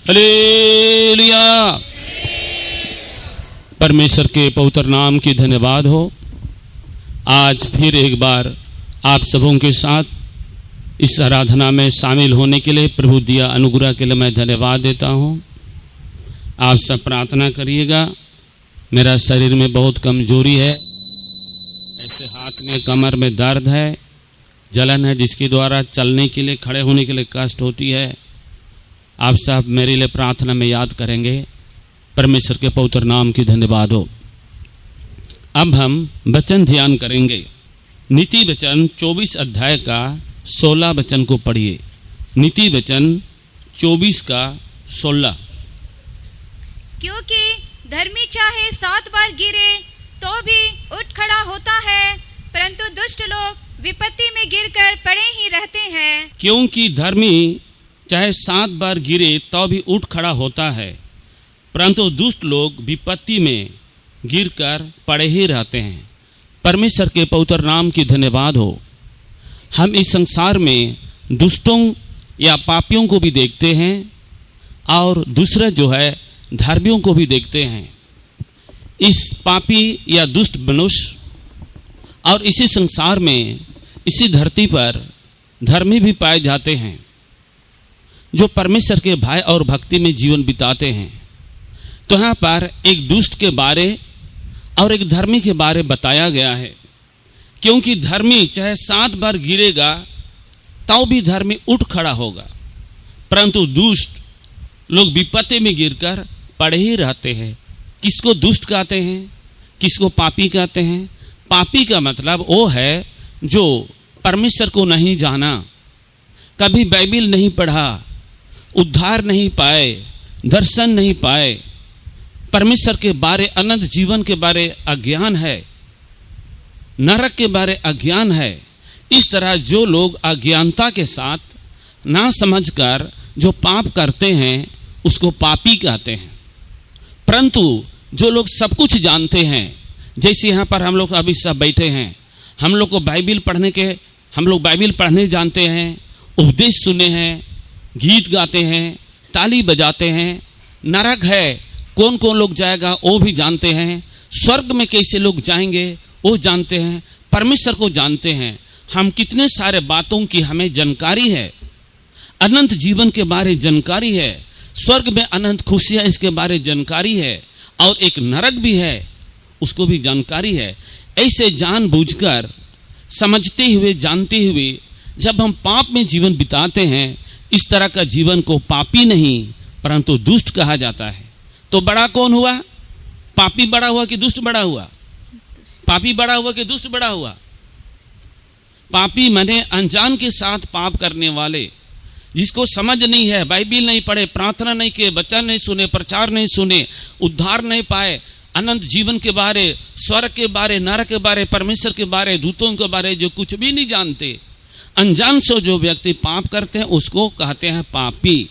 Hallelujah. परमेश्वर के पवित्र नाम की धन्यवाद हो। आज फिर एक बार आप सबों के साथ इस आराधना में शामिल होने के लिए प्रभु दिया अनुग्रह के लिए मैं धन्यवाद देता हूँ। आप सब प्रार्थना करिएगा। मेरा शरीर में बहुत कमजोरी है, ऐसे हाथ में कमर में दर्द है, जलन है, जिसके द्वारा चलने के लिए खड़े होने के लिए कष्ट होती है। आप सब मेरे लिए प्रार्थना में याद करेंगे। परमेश्वर के पवित्र नाम की धन्यवाद हो। अब हम वचन ध्यान करेंगे। नीति वचन 24 अध्याय का 16 वचन को पढ़िए। नीति वचन 24 का 16। क्योंकि धर्मी चाहे 7 बार गिरे तो भी उठ खड़ा होता है, परंतु दुष्ट लोग विपत्ति में गिरकर पड़े ही रहते हैं। क्योंकि धर्मी चाहे 7 बार गिरे तो भी उठ खड़ा होता है, परंतु दुष्ट लोग विपत्ति में गिरकर पड़े ही रहते हैं। परमेश्वर के पवित्र नाम की धन्यवाद हो। हम इस संसार में दुष्टों या पापियों को भी देखते हैं और दूसरे जो है धर्मियों को भी देखते हैं। इस पापी या दुष्ट मनुष्य और इसी संसार में, इसी धरती पर धर्मी भी पाए जाते हैं, जो परमेश्वर के भय और भक्ति में जीवन बिताते हैं। तो यहाँ पर एक दुष्ट के बारे और एक धर्मी के बारे बताया गया है। क्योंकि धर्मी चाहे 7 बार गिरेगा तो भी धर्मी उठ खड़ा होगा, परंतु दुष्ट लोग विपत्ति में गिरकर पड़े ही रहते हैं। किसको दुष्ट कहते हैं, किसको पापी कहते हैं? पापी का मतलब वो है जो परमेश्वर को नहीं जाना, कभी बाइबिल नहीं पढ़ा, उद्धार नहीं पाए, दर्शन नहीं पाए, परमेश्वर के बारे, अनंत जीवन के बारे अज्ञान है, नरक के बारे अज्ञान है। इस तरह जो लोग अज्ञानता के साथ ना समझकर जो पाप करते हैं उसको पापी कहते हैं। परंतु जो लोग सब कुछ जानते हैं, जैसे यहाँ पर हम लोग अभी सब बैठे हैं, हम लोग को बाइबिल पढ़ने जानते हैं, उपदेश सुने हैं, गीत गाते हैं, ताली बजाते हैं। नरक है, कौन कौन लोग जाएगा वो भी जानते हैं। स्वर्ग में कैसे लोग जाएंगे वो जानते हैं। परमेश्वर को जानते हैं। हम कितने सारे बातों की हमें जानकारी है। अनंत जीवन के बारे जानकारी है, स्वर्ग में अनंत खुशियाँ इसके बारे जानकारी है, और एक नरक भी है उसको भी जानकारी है। ऐसे जानबूझकर, समझते हुए, जानते हुए जब हम पाप में जीवन बिताते हैं, इस तरह का जीवन को पापी नहीं परंतु दुष्ट कहा जाता है। तो बड़ा कौन हुआ? पापी बड़ा हुआ कि दुष्ट बड़ा हुआ? पापी बड़ा हुआ कि दुष्ट बड़ा हुआ? पापी माने अनजान के साथ पाप करने वाले, जिसको समझ नहीं है, बाइबिल नहीं पढ़े, प्रार्थना नहीं किए, वचन नहीं सुने, प्रचार नहीं सुने, उद्धार नहीं पाए, अनंत जीवन के बारे, स्वर्ग के बारे, नरक के बारे, परमेश्वर के बारे, दूतों के बारे जो कुछ भी नहीं जानते, अनजान से जो व्यक्ति पाप करते हैं उसको कहते हैं पापी।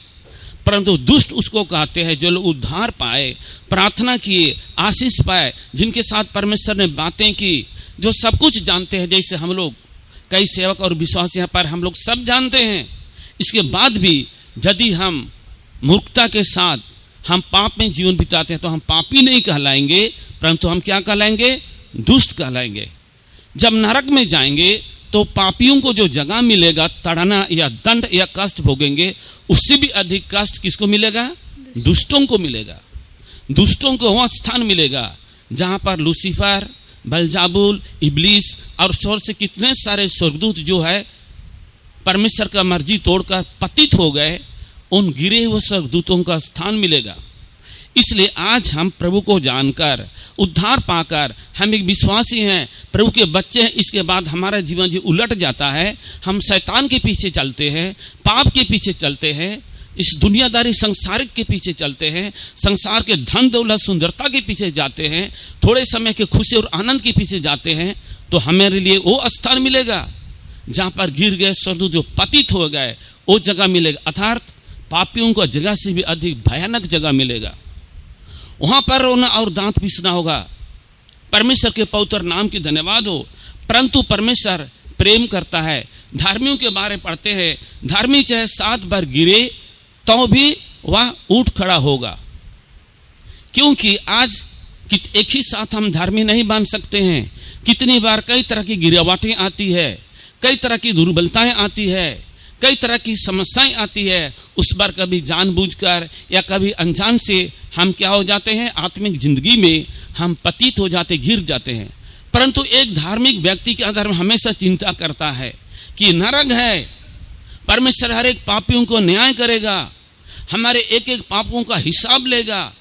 परंतु दुष्ट उसको कहते हैं जो लोग उद्धार पाए, प्रार्थना किए, आशीष पाए, जिनके साथ परमेश्वर ने बातें की, जो सब कुछ जानते हैं। जैसे हम लोग कई सेवक और विश्वास यहाँ पर हम लोग सब जानते हैं, इसके बाद भी यदि हम मूर्खता के साथ हम पाप में जीवन बिताते हैं तो हम पापी नहीं कहलाएंगे, परंतु हम क्या कहलाएंगे? दुष्ट कहलाएंगे। जब नरक में जाएंगे तो पापियों को जो जगह मिलेगा, ताड़ना या दंड या कष्ट भोगेंगे, उससे भी अधिक कष्ट किसको मिलेगा? दुष्टों को मिलेगा। दुष्टों को वह स्थान मिलेगा जहाँ पर लूसीफर, बलजाबुल, इब्लीस और स्वर्ग से कितने सारे स्वर्गदूत जो है परमेश्वर का मर्जी तोड़कर पतित हो गए, उन गिरे हुए स्वर्गदूतों का स्थान मिलेगा। इसलिए आज हम प्रभु को जानकर, उद्धार पाकर, हम एक विश्वासी हैं, प्रभु के बच्चे हैं, इसके बाद हमारा जीवन जी उलट जाता है। हम शैतान के पीछे चलते हैं, पाप के पीछे चलते हैं, इस दुनियादारी संसारिक के पीछे चलते हैं, संसार के धन दौलत सुंदरता के पीछे जाते हैं, थोड़े समय के खुशी और आनंद के पीछे जाते हैं, तो हमारे लिए वो स्थान मिलेगा जहाँ पर गिर गए स्वर्गदूत जो पतित हो गए, वो जगह मिलेगा। अर्थात पापियों को जगह से भी अधिक भयानक जगह मिलेगा। वहाँ पर रोना और दांत पीसना होगा। परमेश्वर के पवित्र नाम की धन्यवाद हो। परंतु परमेश्वर प्रेम करता है। धार्मियों के बारे पढ़ते हैं, धार्मिक चाहे 7 बार गिरे तो भी वह उठ खड़ा होगा। क्योंकि आज एक ही साथ हम धार्मिक नहीं बन सकते हैं। कितनी बार कई तरह की गिरावटें आती है, कई तरह की दुर्बलताएं आती है, कई तरह की समस्याएं आती है। उस बार कभी जानबूझकर या कभी अनजान से हम क्या हो जाते हैं, आत्मिक जिंदगी में हम पतित हो जाते, गिर जाते हैं। परंतु एक धार्मिक व्यक्ति के आधार में हमेशा चिंता करता है कि नरक है, परमेश्वर हर एक पापियों को न्याय करेगा, हमारे एक एक पापों का हिसाब लेगा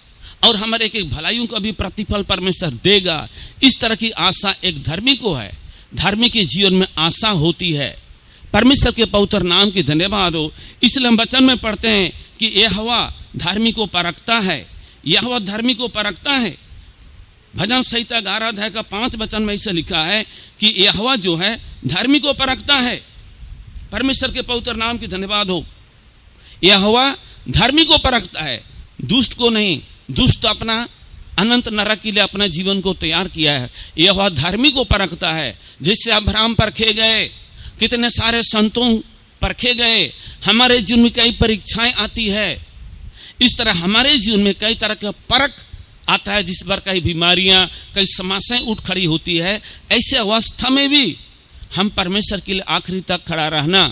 और हमारे एक एक भलाइयों का भी प्रतिफल परमेश्वर देगा। इस तरह की आशा एक धर्मी को है। धर्मी के जीवन में आशा होती है। परमेश्वर के पवित्र नाम की धन्यवाद हो। इसलिए हम वचन में पढ़ते हैं कि यहोवा धर्मी को परखता है, यहोवा धर्मी को परखता है। भजन संहिता 11 अध्याय का 5 वचन में इसे लिखा है कि यहोवा जो है धर्मी को परखता है। परमेश्वर के पवित्र नाम की धन्यवाद हो। यहोवा धर्मी को परखता है, दुष्ट को नहीं। दुष्ट तो अपना अनंत नरक के लिए अपना जीवन को तैयार किया है। यहोवा धर्मी को परखता है। जिससे अब्राहम परखे गए, कितने सारे संतों परखे गए। हमारे जीवन में कई परीक्षाएं आती है। इस तरह हमारे जीवन में कई तरह का परख आता है, जिस पर कई बीमारियां, कई समस्याएं उठ खड़ी होती है। ऐसे अवस्था में भी हम परमेश्वर के लिए आखिरी तक खड़ा रहना,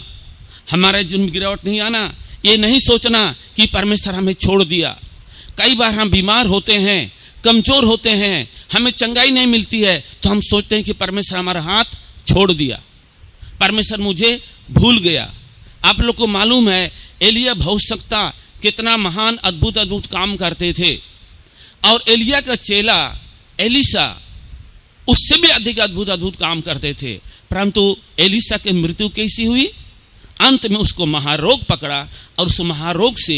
हमारे जीवन में गिरावट नहीं आना, ये नहीं सोचना कि परमेश्वर हमें छोड़ दिया। कई बार हम बीमार होते हैं, कमजोर होते हैं, हमें चंगाई नहीं मिलती है, तो हम सोचते हैं कि परमेश्वर हमारा हाथ छोड़ दिया, परमेश्वर मुझे भूल गया। आप लोग को मालूम है एलिया भविष्यवक्ता कितना महान अद्भुत अद्भुत काम करते थे, और एलिया का चेला एलीशा उससे भी अधिक अद्भुत अद्भुत काम करते थे। परंतु एलीशा की मृत्यु कैसी हुई? अंत में उसको महारोग पकड़ा और उस महारोग से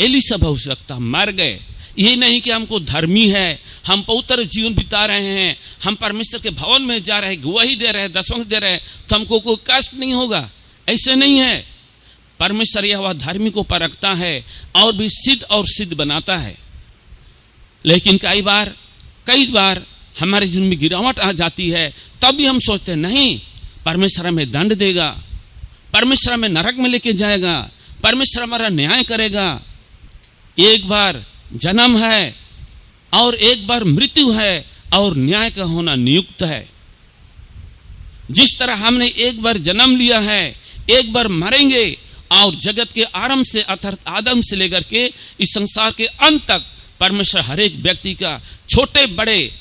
एलीशा भविष्यवक्ता मर गए। ये नहीं कि हमको धर्मी है, हम पवित्र जीवन बिता रहे हैं, हम परमेश्वर के भवन में जा रहे हैं, गवाही दे रहे हैं, दशमांश दे रहे हैं, तो हमको कोई कष्ट नहीं होगा। ऐसे नहीं है। परमेश्वर यह धर्मी को परखता है और भी सिद्ध और सिद्ध बनाता है। लेकिन कई बार हमारे जीवन में गिरावट आ जाती है, तब भी हम सोचते हैं नहीं, परमेश्वर हमें दंड देगा, परमेश्वर हमें नरक में लेके जाएगा, परमेश्वर हमारा न्याय करेगा। एक बार जन्म है और एक बार मृत्यु है और न्याय का होना नियुक्त है। जिस तरह हमने एक बार जन्म लिया है, एक बार मरेंगे, और जगत के आरंभ से अर्थात आदम से लेकर के इस संसार के अंत तक परमेश्वर हर एक व्यक्ति का, छोटे बड़े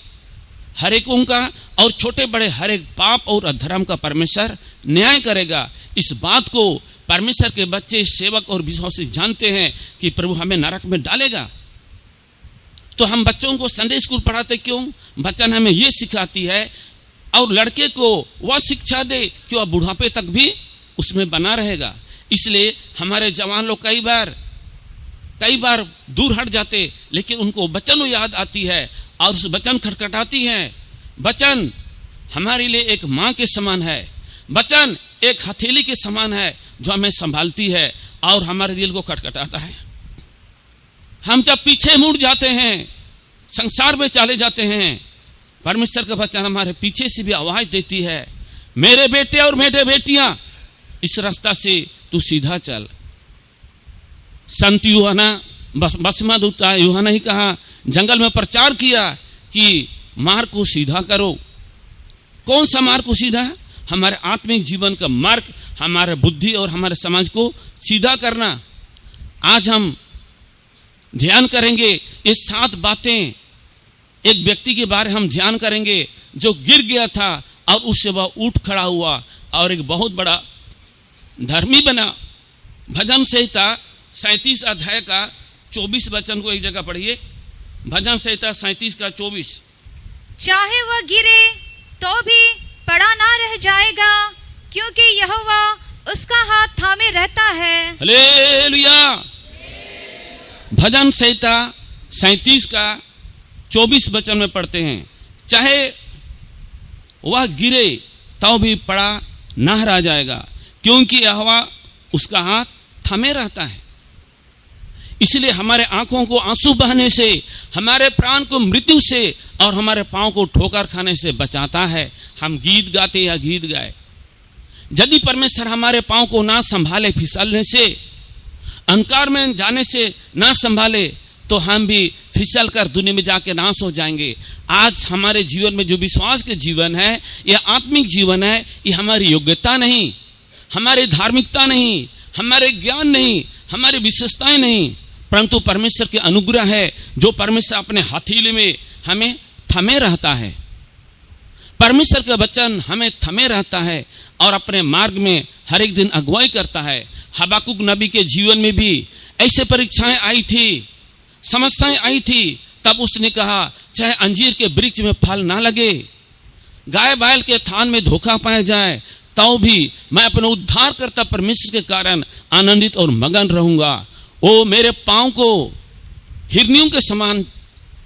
हर एकों का और छोटे बड़े हर एक पाप और अधर्म का परमेश्वर न्याय करेगा। इस बात को परमेश्वर के बच्चे, सेवक और विश्वासी जानते हैं कि प्रभु हमें नरक में डालेगा। तो हम बच्चों को संडे स्कूल पढ़ाते क्यों? वचन हमें ये सिखाती है, और लड़के को वह शिक्षा दे कि वह बुढ़ापे तक भी उसमें बना रहेगा। इसलिए हमारे जवान लोग कई बार दूर हट जाते, लेकिन उनको वचन याद आती है और उस वचन खटखटाती है। वचन हमारे लिए एक माँ के समान है, वचन एक हथेली के समान है जो हमें संभालती है और हमारे दिल को खटखटाता है। हम जब पीछे मुड़ जाते हैं, संसार में चले जाते हैं, परमेश्वर का वचन हमारे पीछे से भी आवाज देती है, मेरे बेटे और मेरे बेटियां, इस रास्ता से तू सीधा चल। संत यूहन्ना, बपतिस्मा यूहन्ना ही कहा, जंगल में प्रचार किया कि मार्ग को सीधा करो। कौन सा मार्ग को सीधा? हमारे आत्मिक जीवन का मार्ग, हमारे बुद्धि और हमारे समाज को सीधा करना। आज हम ध्यान करेंगे ये 7 बातें। एक व्यक्ति के बारे हम ध्यान करेंगे जो गिर गया था और उससे वह उठ खड़ा हुआ और एक बहुत बड़ा धर्मी बना। भजन संहिता 37 अध्याय का 24 वचन को एक जगह पढ़िए। भजन संहिता 37 का 24। चाहे वह गिरे तो भी पड़ा ना रह जाएगा, क्योंकि यहोवा उसका हाथ थामे रहता है। हालेलुया। भजन संहिता 37 का 24 वचन में पढ़ते हैं, चाहे वह गिरे तो भी पड़ा ना रह जाएगा, क्योंकि यहोवा उसका हाथ थमे रहता है। इसलिए हमारे आंखों को आंसू बहने से, हमारे प्राण को मृत्यु से और हमारे पांव को ठोकर खाने से बचाता है। हम गीत गाते या गीत गाए, यदि परमेश्वर हमारे पांव को ना संभाले, फिसलने से, अंधकार में जाने से ना संभाले, तो हम भी फिसल कर दुनिया में जाके नाश हो जाएंगे। आज हमारे जीवन में जो विश्वास के जीवन है, यह आत्मिक जीवन है, ये हमारी योग्यता नहीं, हमारी धार्मिकता नहीं, हमारे ज्ञान नहीं, हमारी विशेषताएं नहीं, परंतु परमेश्वर के अनुग्रह है, जो परमेश्वर अपने हथेली में हमें थमे रहता है। परमेश्वर का वचन हमें थमे रहता है और अपने मार्ग में हर एक दिन अगुवाई करता है। हबाकुक नबी के जीवन में भी ऐसे परीक्षाएं आई थी, समस्याएं आई थी, तब उसने कहा चाहे अंजीर के वृक्ष में फल ना लगे, गाय बैल के थान में धोखा पाया जाए, तो भी मैं अपने उद्धारकर्ता परमेश्वर के कारण आनंदित और मगन रहूंगा। वो मेरे पांव को हिरनियों के समान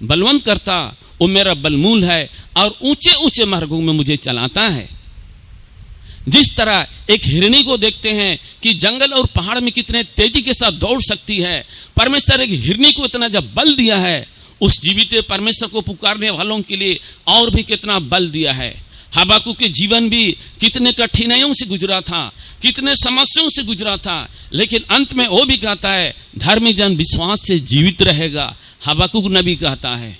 बलवंत करता, वो मेरा बलमूल है और ऊंचे ऊंचे मार्गों में मुझे चलाता है। जिस तरह एक हिरनी को देखते हैं कि जंगल और पहाड़ में कितने तेजी के साथ दौड़ सकती है, परमेश्वर एक हिरनी को इतना जब बल दिया है, उस जीवित परमेश्वर को पुकारने वालों के लिए और भी कितना बल दिया है। हबाकुक के जीवन भी कितने कठिनाइयों से गुजरा था, कितने समस्याओं से गुजरा था, लेकिन अंत में वो भी कहता है धर्मी जन विश्वास से जीवित रहेगा, हबाकुक नबी कहता है।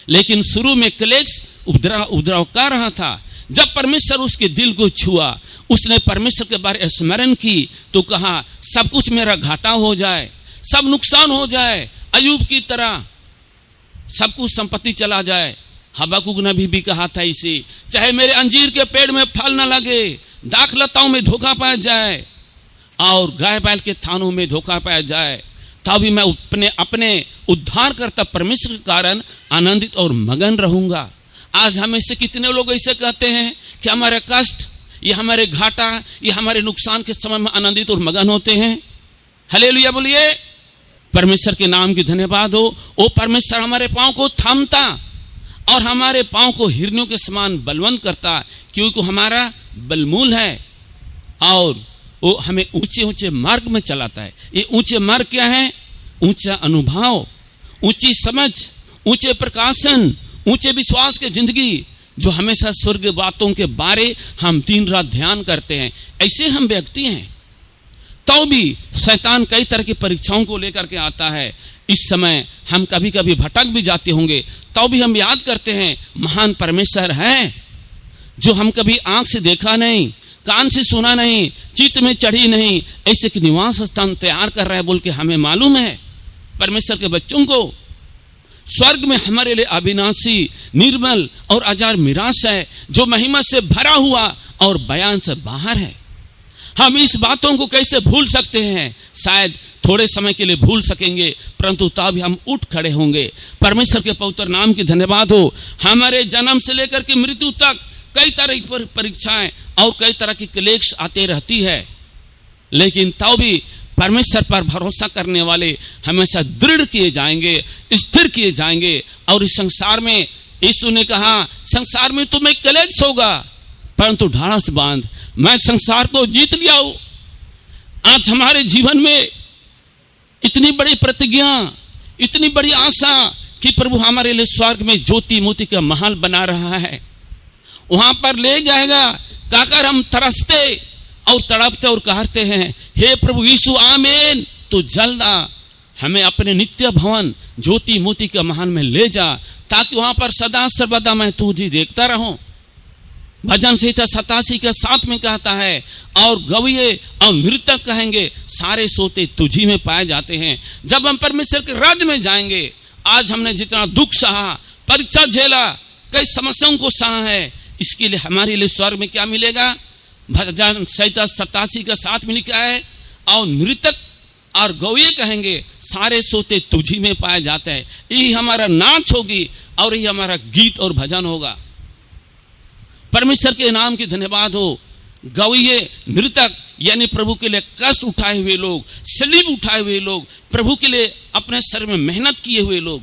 लेकिन शुरू में क्लेश उपद्रव कर रहा था, जब परमेश्वर उसके दिल को छुआ, उसने परमेश्वर के बारे में स्मरण की, तो कहा सब कुछ मेरा घाटा हो जाए, सब नुकसान हो जाए, अयूब की तरह सब कुछ संपत्ति चला जाए। हबाकुक नबी भी कहा था इसे, चाहे मेरे अंजीर के पेड़ में फल न लगे, दाखलताओं में धोखा पाया जाए और गाय बैल के थानों में धोखा पाया जाए, तभी मैं अपने उद्धारकर्ता परमेश्वर के कारण आनंदित और मगन रहूंगा। आज हमें से कितने लोग ऐसे कहते हैं कि हमारे कष्ट, ये हमारे घाटा, ये हमारे नुकसान के समय में आनंदित और मगन होते हैं। हालेलुया बोलिए, परमेश्वर के नाम की धन्यवाद हो। वो परमेश्वर हमारे पांव को थामता और हमारे पांव को हिरनियों के समान बलवंत करता, क्योंकि हमारा बलमूल है और वो हमें ऊंचे ऊंचे मार्ग में चलाता है। ये ऊंचे मार्ग क्या है? ऊंचा अनुभव, ऊंची समझ, ऊंचे प्रकाशन, ऊंचे विश्वास की जिंदगी, जो हमेशा स्वर्ग बातों के बारे हम दिन रात ध्यान करते हैं। ऐसे हम व्यक्ति हैं। तो भी शैतान कई तरह की परीक्षाओं को लेकर के आता है। इस समय हम कभी कभी भटक भी जाते होंगे, तो भी हम याद करते हैं महान परमेश्वर है, जो हम कभी आंख से देखा नहीं, कान से सुना नहीं, चित्त में चढ़ी नहीं, ऐसे कि निवास स्थान तैयार कर रहा है बोल के हमें मालूम है। परमेश्वर के बच्चों को स्वर्ग में हमारे लिए अविनाशी, निर्मल और अजार मिरास है, जो महिमा से भरा हुआ और बयान से बाहर है। हम इस बातों को कैसे भूल सकते हैं? शायद थोड़े समय के लिए भूल सकेंगे, परंतु तब हम उठ खड़े होंगे। परमेश्वर के पवित्र नाम की धन्यवाद हो। हमारे जन्म से लेकर के मृत्यु तक कई तरह की परीक्षाएं और कई तरह की क्लेश आते रहती है, लेकिन तब भी परमेश्वर पर भरोसा करने वाले हमेशा दृढ़ किए जाएंगे, स्थिर किए जाएंगे। और इस संसार में यीशु ने कहा संसार में तुम्हें क्लेश होगा, परंतु ढाढ़स बांध, मैं संसार को जीत लिया हूं। आज हमारे जीवन में इतनी बड़ी प्रतिज्ञा, इतनी बड़ी आशा कि प्रभु हमारे लिए स्वर्ग में ज्योति मोती का महल बना रहा है, वहां पर ले जाएगा। कहकर हम तरसते और तड़पते और कहते हैं हे प्रभु यीशु आमीन, तो जल्द आ हमें अपने नित्य भवन ज्योति मोती के महल में ले जा, ताकि वहां पर सदा सर्वदा मैं तुझे देखता रहूं। भजन संहिता 87 के 7 में कहता है, और गवैये और नृतक कहेंगे सारे सोते तुझी में पाए जाते हैं। जब हम परमेश्वर के राज्य में जाएंगे, आज हमने जितना दुख सहा, परीक्षा झेला, कई समस्याओं को सहा है, इसके लिए हमारे लिए स्वर्ग में क्या मिलेगा? भजन संहिता 87 के 7 में लिखा है, और नृतक और गवैये कहेंगे सारे सोते तुझी में पाए जाते हैं। यही हमारा नाच होगी और यही हमारा गीत और भजन होगा। परमेश्वर के नाम की धन्यवाद हो। गवैये, नृतक यानी प्रभु के लिए कष्ट उठाए हुए लोग, सलीब उठाए हुए लोग, प्रभु के लिए अपने सर में मेहनत किए हुए लोग,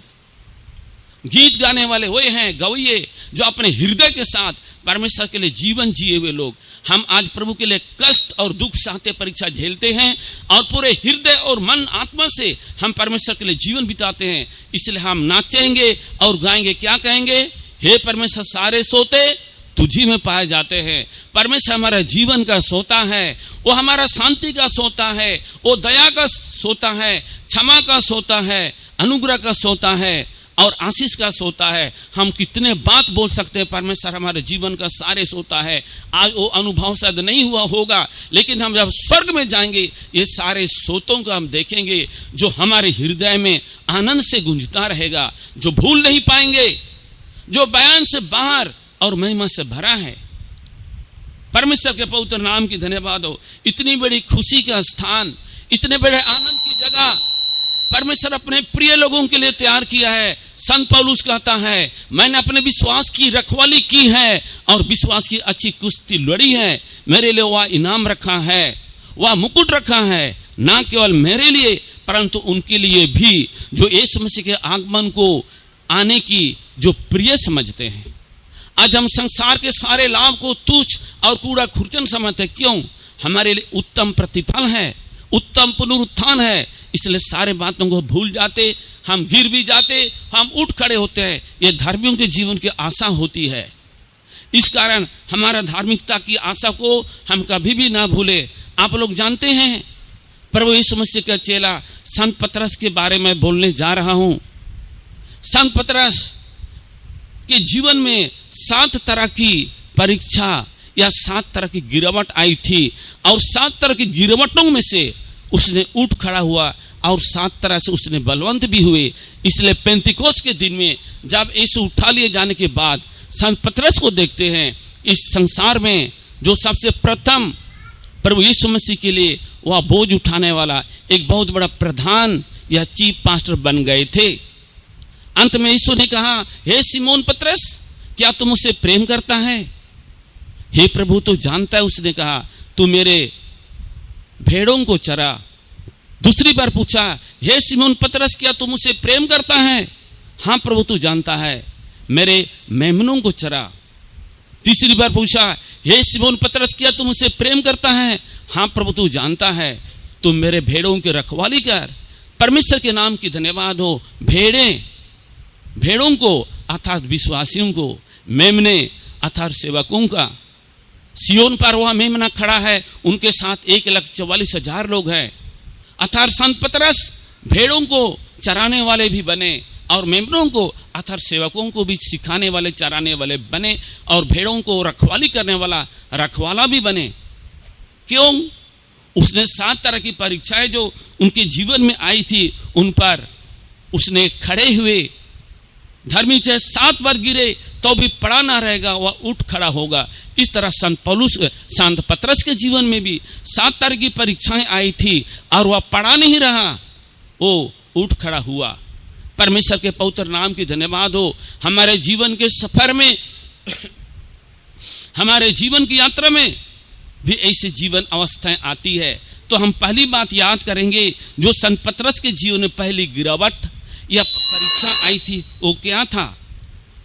गीत गाने वाले वे हैं गवैये जो अपने हृदय के साथ परमेश्वर के लिए जीवन जिए हुए लोग। हम आज प्रभु के लिए कष्ट और दुख सहते परीक्षा झेलते हैं और पूरे हृदय और मन आत्मा से हम परमेश्वर के लिए जीवन बिताते हैं। इसलिए हम नाचेंगे और गाएंगे, क्या कहेंगे? हे परमेश्वर, सारे सोते तुझी में पाए जाते हैं। परमेश्वर हमारा जीवन का सोता है, वो हमारा शांति का सोता है, वो दया का सोता है, क्षमा का सोता है, अनुग्रह का सोता है और आशीष का सोता है। हम कितने बात बोल सकते हैं, परमेश्वर हमारे जीवन का सारे सोता है। आज वो अनुभव शायद नहीं हुआ होगा, लेकिन हम जब स्वर्ग में जाएंगे ये सारे सोतों को हम देखेंगे जो हमारे हृदय में आनंद से गूंजता रहेगा, जो भूल नहीं पाएंगे, जो बयान से बाहर और महिमा से भरा है। परमेश्वर के पवित्र नाम की धन्यवाद हो। इतनी बड़ी खुशी का स्थान, इतने बड़े आनंद की जगह परमेश्वर अपने प्रिय लोगों के लिए तैयार किया है। संत पौलुस कहता है, मैंने अपने विश्वास की रखवाली की है और विश्वास की अच्छी कुश्ती लड़ी है। मेरे लिए वह इनाम रखा है, वह मुकुट रखा है, ना केवल मेरे लिए परंतु उनके लिए भी जो यीशु मसीह के आगमन को आने की जो प्रिय समझते हैं। आज हम संसार के सारे लाभ को तुच्छ और कूड़ा खुरचन समझते। क्यों? हमारे लिए उत्तम प्रतिफल है, उत्तम पुनरुत्थान है, इसलिए सारे बातों को भूल जाते, हम गिर भी जाते, हम उठ खड़े होते हैं। ये धर्मियों के जीवन की आशा होती है। इस कारण हमारा धार्मिकता की आशा को हम कभी भी ना भूले। आप लोग जानते हैं, प्रभु यीशु मसीह का चेला संत पतरस के बारे में बोलने जा रहा हूं। संत पतरस के जीवन में 7 तरह की परीक्षा या 7 तरह की गिरावट आई थी और 7 तरह की गिरावटों में से उसने उठ खड़ा हुआ और 7 तरह से उसने बलवंत भी हुए। इसलिए पेंतिकोस्त के दिन में जब यीशु उठा लिए जाने के बाद संत पतरस को देखते हैं, इस संसार में जो सबसे प्रथम प्रभु यीशु मसीह के लिए वह बोझ उठाने वाला एक बहुत बड़ा प्रधान या चीफ पास्टर बन गए थे। अंत में यीशु ने कहा, हे सिमोन पतरस, क्या तुम मुझसे प्रेम करता है? हे प्रभु, तो जानता है। उसने कहा, तू मेरे भेड़ों को चरा। दूसरी बार पूछा, हे सिमोन पतरस, क्या तुम मुझसे प्रेम करता है? हाँ प्रभु, तू जानता है, मेरे मेमनों को चरा। तीसरी बार पूछा, हे सिमोन पतरस, क्या तुम मुझसे प्रेम करता है? हाँ प्रभु, तू जानता है, तुम मेरे भेड़ों की रखवाली कर। परमेश्वर के नाम की धन्यवाद हो। भेड़ों को अर्थात विश्वासियों को, मेमने अर्थात सेवकों का। सियोन पर वह मेमना खड़ा है, उनके साथ 1,44,000 लोग हैं। अर्थात संत पतरस भेड़ों को चराने वाले भी बने और मेमनों को अर्थात सेवकों को भी सिखाने वाले, चराने वाले बने और भेड़ों को रखवाली करने वाला रखवाला भी बने। क्यों? उसने 7 तरह की परीक्षाएं जो उनके जीवन में आई थी उन पर उसने खड़े हुए। धर्मी चाहे 7 बार गिरे तो भी पड़ा ना रहेगा, वह उठ खड़ा होगा। इस तरह संत पतरस के जीवन में भी 7 तरह की परीक्षाएं आई थी और वह पड़ा नहीं रहा, वो उठ खड़ा हुआ। परमेश्वर के पवित्र नाम की धन्यवाद हो। हमारे जीवन के सफर में हमारे जीवन की यात्रा में भी ऐसी जीवन अवस्थाएं आती है। तो हम पहली बात याद करेंगे, जो संत पतरस के जीवन में पहली गिरावट या परीक्षा आई थी वो क्या था?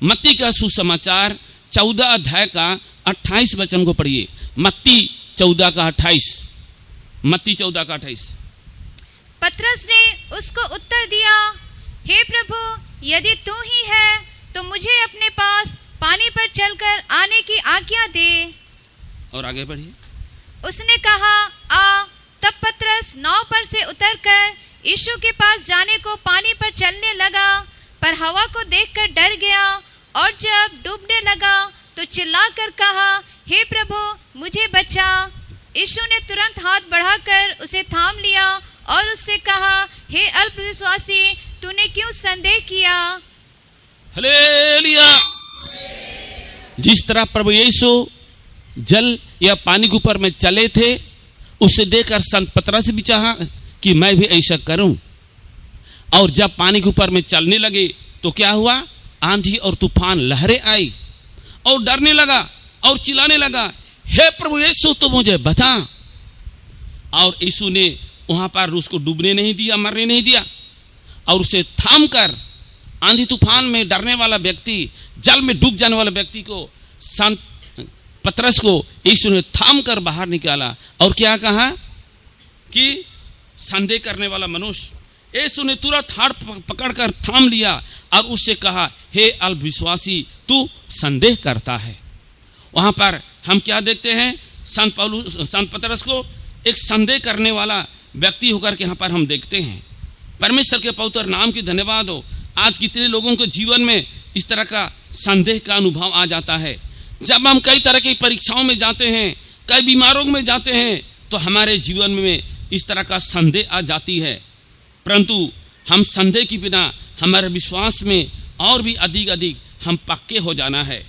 मत्ती का सुसमाचार 14 अध्याय का 28 वचन को पढ़िए। मत्ती 14 का 28। मत्ती 14 का 28। पतरस ने उसको उत्तर दिया, हे प्रभु, यदि तू ही है तो मुझे अपने पास पानी पर चलकर आने की आज्ञा दे। और आगे बढ़िए। उसने कहा, आ। तब पतरस नाव पर से उतरकर यीशु के पास जाने को पानी पर चलने लगा, पर हवा को देखकर डर गया और जब डूबने लगा तो चिल्लाकर कहा, हे प्रभु, मुझे बचा। यीशु ने तुरंत हाथ बढ़ाकर उसे थाम लिया और उससे कहा, हे अल्पविश्वासी, तूने क्यों संदेह किया? हालेलुया। जिस तरह प्रभु यीशु जल या पानी के ऊपर में चले थे, उसे देखकर संत पतरस भी चाहा कि मैं भी ऐसा करूं। और जब पानी के ऊपर में चलने लगे तो क्या हुआ? आंधी और तूफान, लहरें आई और डरने लगा और चिल्लाने लगा, हे प्रभु यीशु तू मुझे बचा। और यीशु ने वहां पर उसको डूबने नहीं दिया, मरने नहीं दिया, और उसे थाम कर आंधी तूफान में डरने वाला व्यक्ति, जल में डूब जाने वाला व्यक्ति को, संत पतरस को यीशु ने थाम कर बाहर निकाला। और क्या कहा कि संदेह करने वाला मनुष्य, यीशु ने तुरंत हाथ पकड़कर थाम लिया और उससे कहा, हे अल्पविश्वासी तू संदेह करता है। वहां पर हम क्या देखते हैं, संत पतरस को एक संदेह करने वाला व्यक्ति होकर के यहाँ पर हम देखते हैं। परमेश्वर के पवित्र नाम की धन्यवाद हो। आज कितने लोगों के जीवन में इस तरह का संदेह का अनुभव आ जाता है। जब हम कई तरह की परीक्षाओं में जाते हैं, कई बीमारों में जाते हैं, तो हमारे जीवन में इस तरह का संदेह आ जाती है। परंतु हम संदेह के बिना हमारे विश्वास में और भी अधिक अधिक हम पक्के हो जाना है,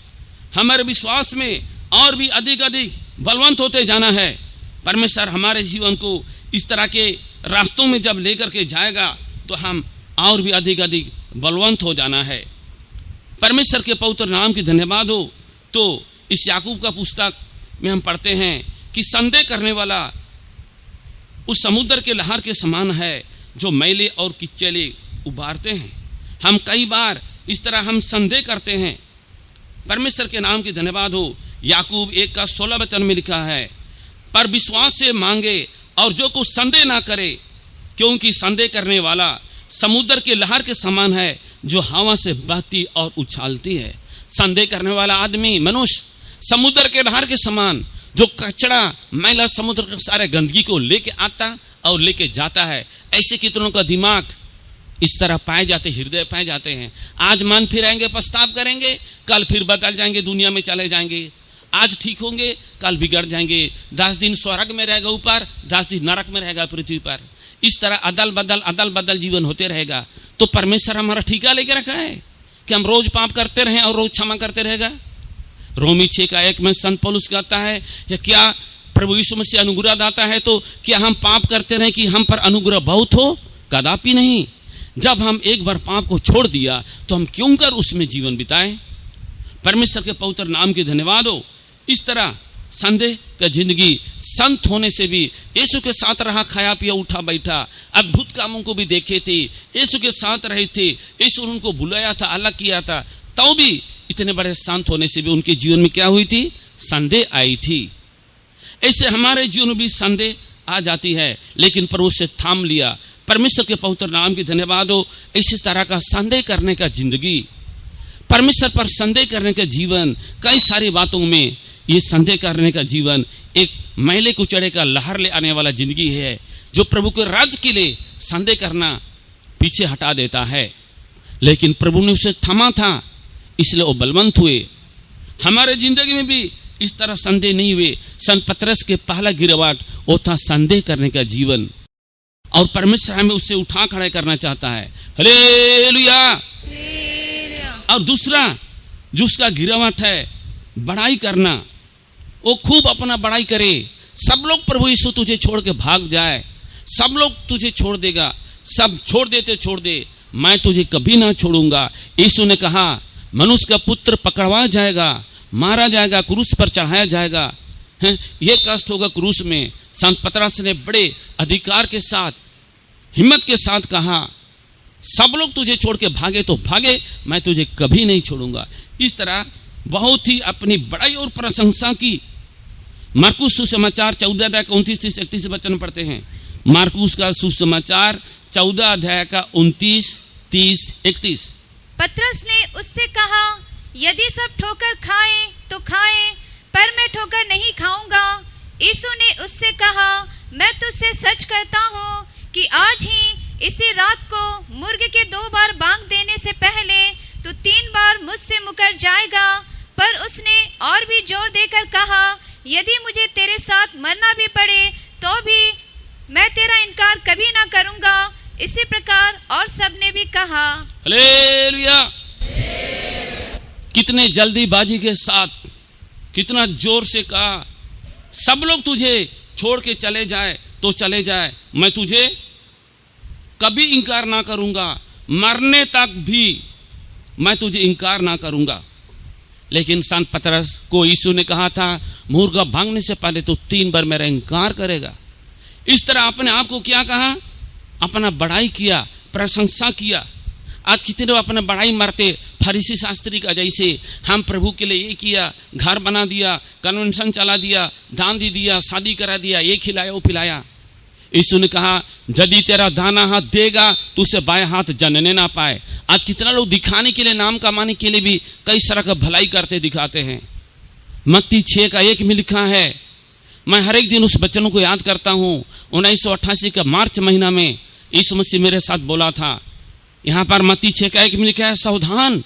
हमारे विश्वास में और भी अधिक अधिक बलवंत होते जाना है। परमेश्वर हमारे जीवन को इस तरह के रास्तों में जब लेकर के जाएगा तो हम और भी अधिक अधिक बलवंत हो जाना है। परमेश्वर के पवित्र नाम की धन्यवाद हो। तो इस याकूब का पुस्तक में हम पढ़ते हैं कि संदेह करने वाला उस समुद्र के लहर के समान है जो मैले और किचले उबारते हैं। हम कई बार इस तरह हम संदेह करते हैं। परमेश्वर के नाम की धन्यवाद हो। याकूब 1:16 में लिखा है, पर विश्वास से मांगे और जो कुछ संदेह ना करे, क्योंकि संदेह करने वाला समुद्र के लहर के समान है जो हवा से बहती और उछालती है। संदेह करने वाला आदमी, मनुष्य समुद्र के लहर के समान, जो कचरा मैला समुद्र के सारे गंदगी को लेके आता और लेके जाता है। ऐसे कितनों का दिमाग इस तरह पाए जाते, हृदय पाए जाते हैं। आज मन फिराएंगे, पछताव करेंगे, कल फिर बदल जाएंगे, दुनिया में चले जाएंगे। आज ठीक होंगे, कल बिगड़ जाएंगे। 10 दिन स्वर्ग में रहेगा ऊपर, 10 दिन नरक में रहेगा पृथ्वी पर। इस तरह अदल बदल जीवन होते रहेगा। तो परमेश्वर हमारा ठीका लेके रखा है कि हम रोज पाप करते रहें और रोज क्षमा करते रहेगा। रोमी 6:1 में संत पौलुस कहता है, या क्या प्रभु यीशु मसीह अनुग्रह दाता है तो क्या हम पाप करते रहें कि हम पर अनुग्रह बहुत हो? कदापि नहीं। जब हम एक बार पाप को छोड़ दिया तो हम क्यों कर उसमें जीवन बिताएं। परमेश्वर के पवित्र नाम की धन्यवाद हो। इस तरह संदेह का जिंदगी संत होने से भी, यीशु के साथ रहा, खाया पिया, उठा बैठा, अद्भुत कामों को भी देखे थे, यीशु के साथ रहे थे, यीशु उनको बुलाया था, अलग किया था, तो भी इतने बड़े संत होने से भी उनके जीवन में क्या हुई थी? संदेह आई थी। ऐसे हमारे जीवन में भी संदेह आ जाती है, लेकिन प्रभु से थाम लिया। परमेश्वर के पवित्र नाम की धन्यवाद हो। इसी तरह का संदेह करने का जिंदगी, परमेश्वर पर संदेह करने का जीवन, कई सारी बातों में ये संदेह करने का जीवन एक मैले कुचड़े का लहर ले आने वाला जिंदगी है, जो प्रभु के राज्य के लिए संदेह करना पीछे हटा देता है। लेकिन प्रभु ने उसे थमा था, इसलिए वो बलवंत हुए। हमारे जिंदगी में भी इस तरह संदेह नहीं हुए। संत पतरस के पहला गिरावट वो था संदेह करने का जीवन, और परमेश्वर हमें उससे उठा खड़ा करना चाहता है। हालेलुया। और दूसरा जो उसका गिरावट है, बड़ाई करना। वो खूब अपना बड़ाई करे। सब लोग प्रभु यीशु तुझे छोड़ के भाग जाए, सब लोग तुझे छोड़ देगा, सब छोड़ दे, मैं तुझे कभी ना छोड़ूंगा। यीशु ने कहा, मनुष्य का पुत्र पकड़वा जाएगा, मारा जाएगा, क्रूस पर चढ़ाया जाएगा, ये कष्ट होगा क्रूस में। संत पतरस ने बड़े अधिकार के साथ, हिम्मत के साथ कहा, सब लोग तुझे छोड़ के भागे तो भागे, मैं तुझे कभी नहीं छोड़ूंगा। इस तरह बहुत ही अपनी बड़ाई और प्रशंसा की। मार्कुस सुसमाचार 14:29-31 वचन पढ़ते हैं। मार्कुस का सुसमाचार 14:29-30-31। पतरस ने उससे कहा, यदि सब ठोकर खाएं तो खाएं, पर मैं ठोकर नहीं खाऊंगा। यीशु ने उससे कहा, मैं तुझसे सच कहता हूँ कि आज ही इसी रात को मुर्ग के 2 बार बांग देने से पहले तो 3 बार मुझसे मुकर जाएगा। पर उसने और भी जोर देकर कहा, यदि मुझे तेरे साथ मरना भी पड़े तो भी मैं तेरा इनकार कभी ना करूंगा। इसी प्रकार और सबने भी कहा। हालेलुया। कितने जल्दीबाजी के साथ, कितना जोर से कहा, सब लोग तुझे छोड़ के चले जाए तो चले जाए, मैं तुझे कभी इनकार ना करूंगा, मरने तक भी मैं तुझे इनकार ना करूंगा। लेकिन संत पतरस को यीशु ने कहा था, मुर्गा भागने से पहले तो 3 बार मेरा इनकार करेगा। इस तरह अपने आप को क्या कहा, अपना बड़ाई किया, प्रशंसा किया। आज कितने लोग अपना बड़ाई मारते, फरीसी शास्त्री का जैसे, हम प्रभु के लिए ये किया, घर बना दिया, कन्वेंशन चला दिया, दान दे दिया, शादी करा दिया, ये खिलाया वो पिलाया। यीशु ने कहा, यदि तेरा दाना हाथ देगा तो उसे बाएं हाथ जानने ना पाए। आज कितना लोग दिखाने के लिए, नाम कमाने के लिए भी कई तरह का भलाई करते दिखाते हैं। मत्ती 6:1 में लिखा है, मैं हर एक दिन उस वचनों को याद करता हूँ। 1988 का मार्च महीना में यीशु मसीह मेरे साथ बोला था। यहाँ पर मत्ती 6:1 में लिखा है, सावधान,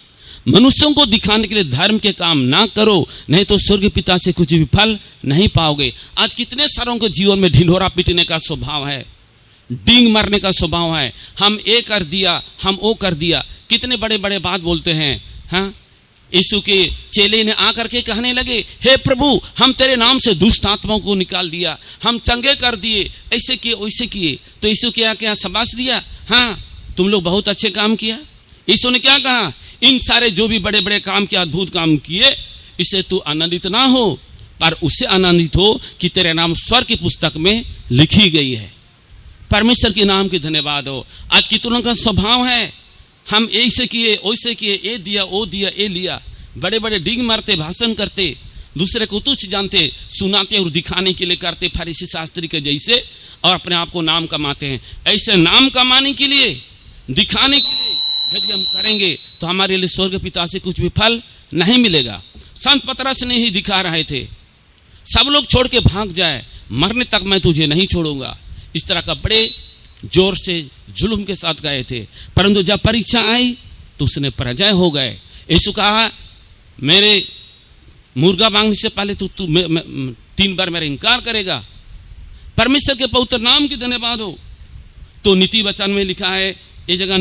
मनुष्यों को दिखाने के लिए धर्म के काम ना करो, नहीं तो स्वर्ग पिता से कुछ भी फल नहीं पाओगे। आज कितने सारों के जीवन में ढिंढोरा पीटने का स्वभाव है, डींग मारने का स्वभाव है। हम ये कर दिया, हम वो कर दिया, कितने बड़े बड़े बात बोलते हैं। हाँ, यीशु के चेले ने आकर के कहने लगे, हे प्रभु, हम तेरे नाम से दुष्ट आत्माओं को निकाल दिया, हम चंगे कर दिए, ऐसे किए वैसे किए। तो यीशु क्या शाबाश दिया, हाँ तुम लोग बहुत अच्छे काम किया। यीशु ने क्या कहा, इन सारे जो भी बड़े बड़े काम किए, अद्भुत काम किए, इससे तू आनंदित ना हो, पर उससे आनंदित हो कि तेरे नाम स्वर्ग की पुस्तक में लिखी गई है। परमेश्वर के नाम की धन्यवाद हो। आज कितनों का स्वभाव है, हम ऐसे किए वैसे किए, ये दिया वो दिया ये लिया, बड़े बड़े डिंग मारते, भाषण करते, दूसरे को तुच्छ जानते, सुनाते और दिखाने के लिए करते, फरीसी शास्त्री के जैसे, और अपने आप को नाम कमाते हैं। ऐसे नाम कमाने के लिए, दिखाने के लिए यदि हम करेंगे तो हमारे लिए स्वर्ग पिता से कुछ भी फल नहीं मिलेगा। संत पतरस ने ही दिखा रहे थे, सब लोग छोड़ के भाग जाए, मरने तक मैं तुझे नहीं छोड़ूंगा। इस तरह का बड़े जोर से जुल्म के साथ गए थे, परंतु जब परीक्षा आई तो उसने पराजय हो गए। यीशु कहा, मेरे मुर्गा मांगने से पहले तू 3 बार मेरा इनकार करेगा। परमेश्वर के पवित्र नाम की धन्यवाद हो। तो नीति वचन में लिखा है, ये जगह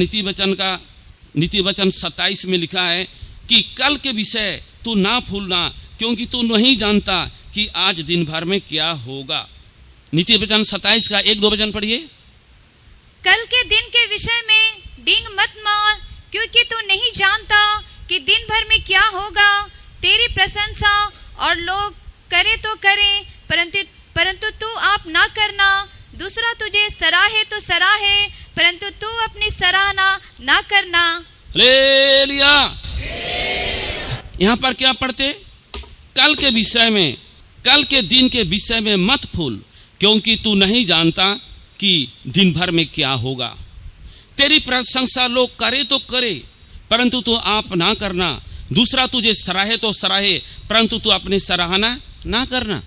नीति वचन 27 में लिखा है कि कल के विषय तू ना भूलना, क्योंकि तू नहीं जानता कि आज दिन भर में क्या होगा। नीति वचन 27 का 1-2 वचन पढ़िए। कल के दिन के विषय में डिंग मत मार, क्योंकि तू नहीं जानता कि दिन भर में क्या होगा। तेरी प्रशंसा और लोग करे तो करे, परंतु तू आप ना करना। दूसरा तुझे सराहे तो सराहे, परंतु तू अपनी सराहना ना करना। हालेलुया। यहाँ पर क्या पढ़ते, कल के विषय में, कल के दिन के विषय में मत भूल, क्योंकि तू नहीं जानता कि दिन भर में क्या होगा। तेरी प्रशंसा लोग करे तो करे, परंतु तू आप ना करना। दूसरा तुझे सराहे तो सराहे, परंतु तू अपनी सराहना ना करना।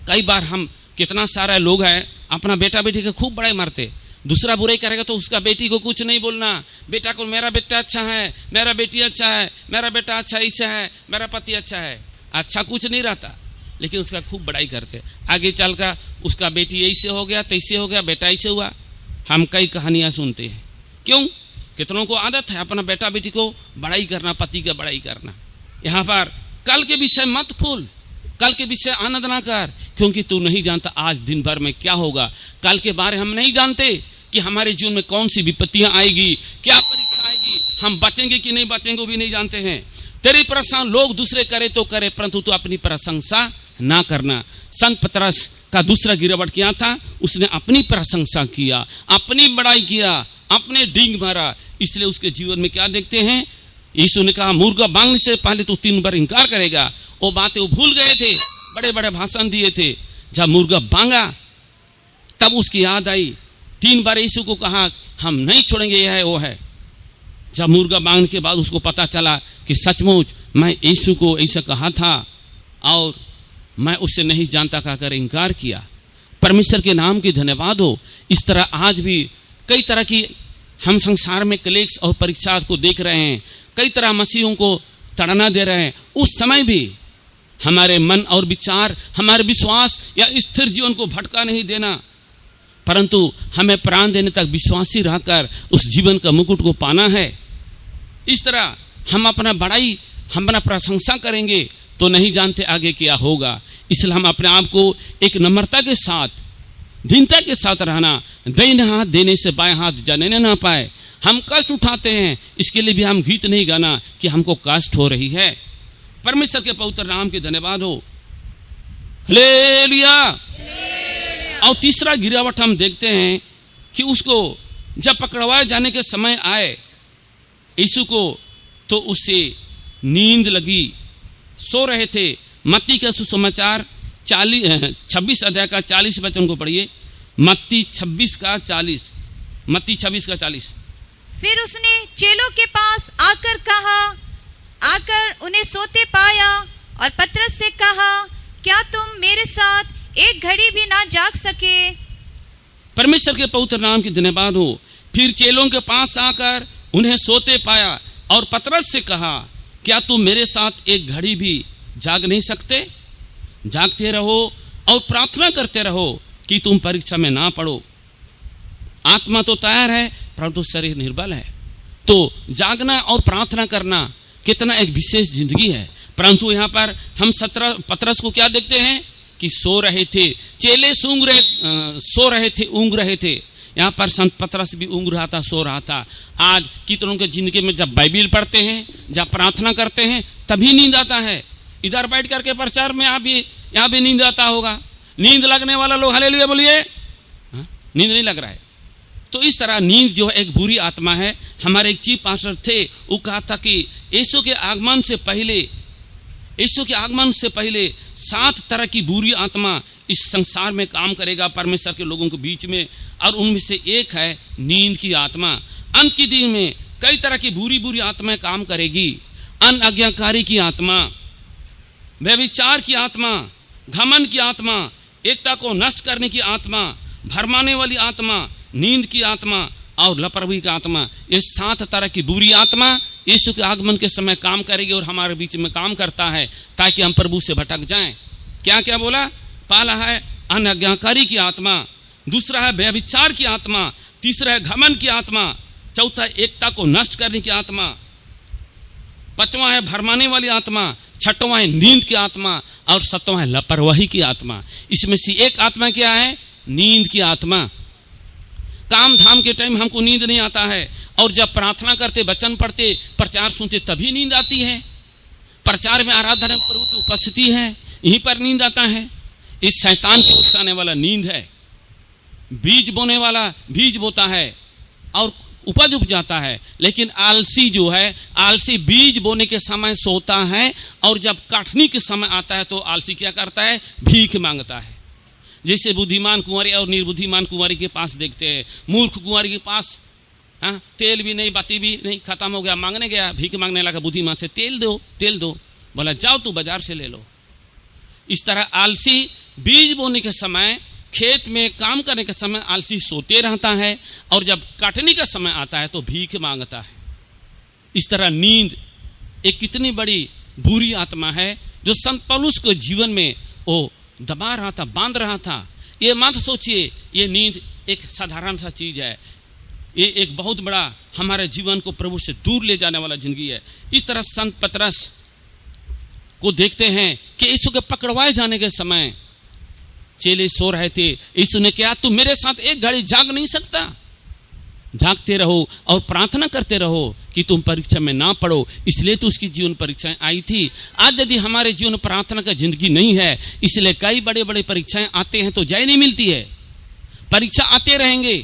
कई बार हम, कितना सारा लोग हैं, अपना बेटा बेटी को खूब बड़ाई मारते, दूसरा बुराई करेगा तो उसका बेटी को कुछ नहीं बोलना। बेटा को, मेरा बेटा अच्छा है, मेरा बेटी अच्छा है, मेरा बेटा अच्छा ऐसा है, मेरा पति अच्छा है। अच्छा कुछ नहीं रहता, लेकिन उसका खूब बड़ाई करते। आगे चल कर उसका बेटी ऐसे हो गया, तैसे हो गया, बेटा ऐसे हुआ। हम कई कहानियाँ सुनते हैं। क्यों? कितनों को आदत है अपना बेटा बेटी को बड़ाई करना, पति का बड़ाई करना। यहाँ पर कल के विषय मत भूल, कल के विषय आनंद ना कर, क्योंकि तू नहीं जानता आज दिन भर में क्या होगा। कल के बारे हम नहीं जानते कि हमारे जीवन में कौन सी विपत्तियां आएगी, क्या परीक्षा आएगी, हम बचेंगे कि नहीं बचेंगे वो भी नहीं जानते हैं। तेरी प्रशंसा लोग दूसरे करे तो करे, परंतु तू अपनी प्रशंसा ना करना। संत पतरस का दूसरा गिरावट क्या था, उसने अपनी प्रशंसा किया, अपनी बड़ाई किया, अपने डींग मारा। इसलिए उसके जीवन में क्या देखते हैं, यीशु ने कहा मुर्गा मांगने से पहले तो 3 बार इनकार करेगा। वो बातें वो भूल गए थे, बड़े बड़े भाषण दिए थे। जब मुर्गा मांगा तब उसकी याद आई, 3 बार यीशु को कहा हम नहीं छोड़ेंगे, यह है वो है। जब मुर्गा मांगने के बाद उसको पता चला कि सचमुच मैं यीशु को ऐसा कहा था और मैं उससे नहीं जानता कहकर इनकार किया। परमेश्वर के नाम की धन्यवाद हो। इस तरह आज भी कई तरह की हम संसार में क्लेश और परीक्षा को देख रहे हैं, कई तरह मसीहों को तड़ना दे रहे हैं। उस समय भी हमारे मन और विचार, हमारे विश्वास या स्थिर जीवन को भटका नहीं देना, परंतु हमें प्राण देने तक विश्वासी रहकर उस जीवन का मुकुट को पाना है। इस तरह हम अपना बड़ाई, हम अपना प्रशंसा करेंगे तो नहीं जानते आगे क्या होगा। इसलिए हम अपने आप को एक नम्रता के साथ, दीनता के साथ रहना। दाहिने हाथ देने से बाएं हाथ जानने ना पाए। हम कष्ट उठाते हैं, इसके लिए भी हम गीत नहीं गाना कि हमको कष्ट हो रही है, परमेश्वर के पवित्र नाम के धन्यवाद हो। हालेलुया। और तीसरा गिरावट हम देखते हैं कि उसको जब पकड़वाए जाने के समय आए यीशु को, तो उससे नींद लगी, सो रहे थे। मत्ती का सुसमाचार 26 अध्याय का 40 वचन को पढ़िए। मत्ती 26 का 40। फिर उसने चेलों के पास आकर उन्हें सोते पाया और पतरस से कहा, क्या तुम मेरे साथ एक घड़ी भी ना जाग सके? परमेश्वर के पवित्र नाम की धन्यवाद हो। फिर चेलों के पास आकर उन्हें सोते पाया और पतरस से कहा, क्या तुम मेरे साथ एक घड़ी भी जाग नहीं सकते? जागते रहो और प्रार्थना करते रहो कि तुम परीक्षा में ना पड़ो। आत्मा तो तैयार है परंतु शरीर निर्बल है। तो जागना और प्रार्थना करना कितना एक विशेष जिंदगी है। परंतु यहाँ पर हम पतरस को क्या देखते हैं कि सो रहे थे। चेले सो रहे थे, ऊँग रहे थे। यहाँ पर संत पतरस भी ऊँग रहा था, सो रहा था। आज कितनों के जिंदगी में जब बाइबिल पढ़ते हैं, जब प्रार्थना करते हैं, तभी नींद आता है। इधर बैठ करके प्रचार में यहाँ भी नींद आता होगा। नींद लगने वाला लोग हालेलुया बोलिए। नींद नहीं लग रहा है। तो इस तरह नींद जो है एक बुरी आत्मा है। हमारे एक चीफ पास्टर थे, वो कहा था कि यीशु के आगमन से पहले 7 तरह की बुरी आत्मा इस संसार में काम करेगा परमेश्वर के लोगों के बीच में, और उनमें से एक है नींद की आत्मा। अंत के दिन में कई तरह की बुरी आत्माएं काम करेगी। अनाज्ञाकारी की आत्मा, व्यभिचार की आत्मा, घमंड की आत्मा, एकता को नष्ट करने की आत्मा, भरमाने वाली आत्मा, नींद की आत्मा और लापरवाही की आत्मा। ये 7 तरह की बुरी आत्मा यीशु के आगमन के समय काम करेगी और हमारे बीच में काम करता है ताकि हम प्रभु से भटक जाएं। क्या क्या बोला? पहला है अनाज्ञाकारी की आत्मा, दूसरा है व्यभिचार की आत्मा, तीसरा है घमंड की आत्मा, चौथा है एकता को नष्ट करने की आत्मा, पांचवा है भरमाने वाली आत्मा, छठवां है नींद की आत्मा और सातवां है लापरवाही की आत्मा। इसमें से एक आत्मा क्या है? नींद की आत्मा। काम धाम के टाइम हमको नींद नहीं आता है, और जब प्रार्थना करते, वचन पढ़ते, प्रचार सुनते तभी नींद आती है। प्रचार में आराधना में प्रभु की उपस्थिति है, यहीं पर नींद आता है। इस शैतान के उकसाने वाला नींद है। बीज बोने वाला बीज बोता है और उपज उप जाता है, लेकिन आलसी जो है, आलसी बीज बोने के समय सोता है और जब काटने के समय आता है तो आलसी क्या करता है? भीख मांगता है। जैसे बुद्धिमान कुंवारी और निर्बुद्धिमान कुंवारी के पास देखते हैं। मूर्ख कुंवारी के पास तेल भी नहीं, बाती भी नहीं, खत्म हो गया, मांगने गया, भीख मांगने लगा। बुद्धिमान से तेल दो, बोला जाओ तू बाजार से ले लो। इस तरह आलसी बीज बोने के समय, खेत में काम करने के समय आलसी सोते रहता है, और जब काटने का समय आता है तो भीख मांगता है। इस तरह नींद एक कितनी बड़ी बुरी आत्मा है जो संत पौलुस को जीवन में वो दबा रहा था, बांध रहा था। ये मत सोचिए ये नींद एक साधारण सा चीज है, ये एक बहुत बड़ा हमारे जीवन को प्रभु से दूर ले जाने वाला जिंदगी है। इस तरह संत पतरस को देखते हैं कि यीशु के पकड़वाए जाने के समय चेले सो रहे थे। यीशु ने कहा, तू मेरे साथ एक घड़ी जाग नहीं सकता? जागते रहो और प्रार्थना करते रहो कि तुम परीक्षा में ना पड़ो। इसलिए तो उसकी जीवन परीक्षाएं आई थी। आज यदि हमारे जीवन में प्रार्थना का जिंदगी नहीं है, इसलिए कई बड़े बड़े परीक्षाएं आते हैं तो जय नहीं मिलती है। परीक्षा आते रहेंगे,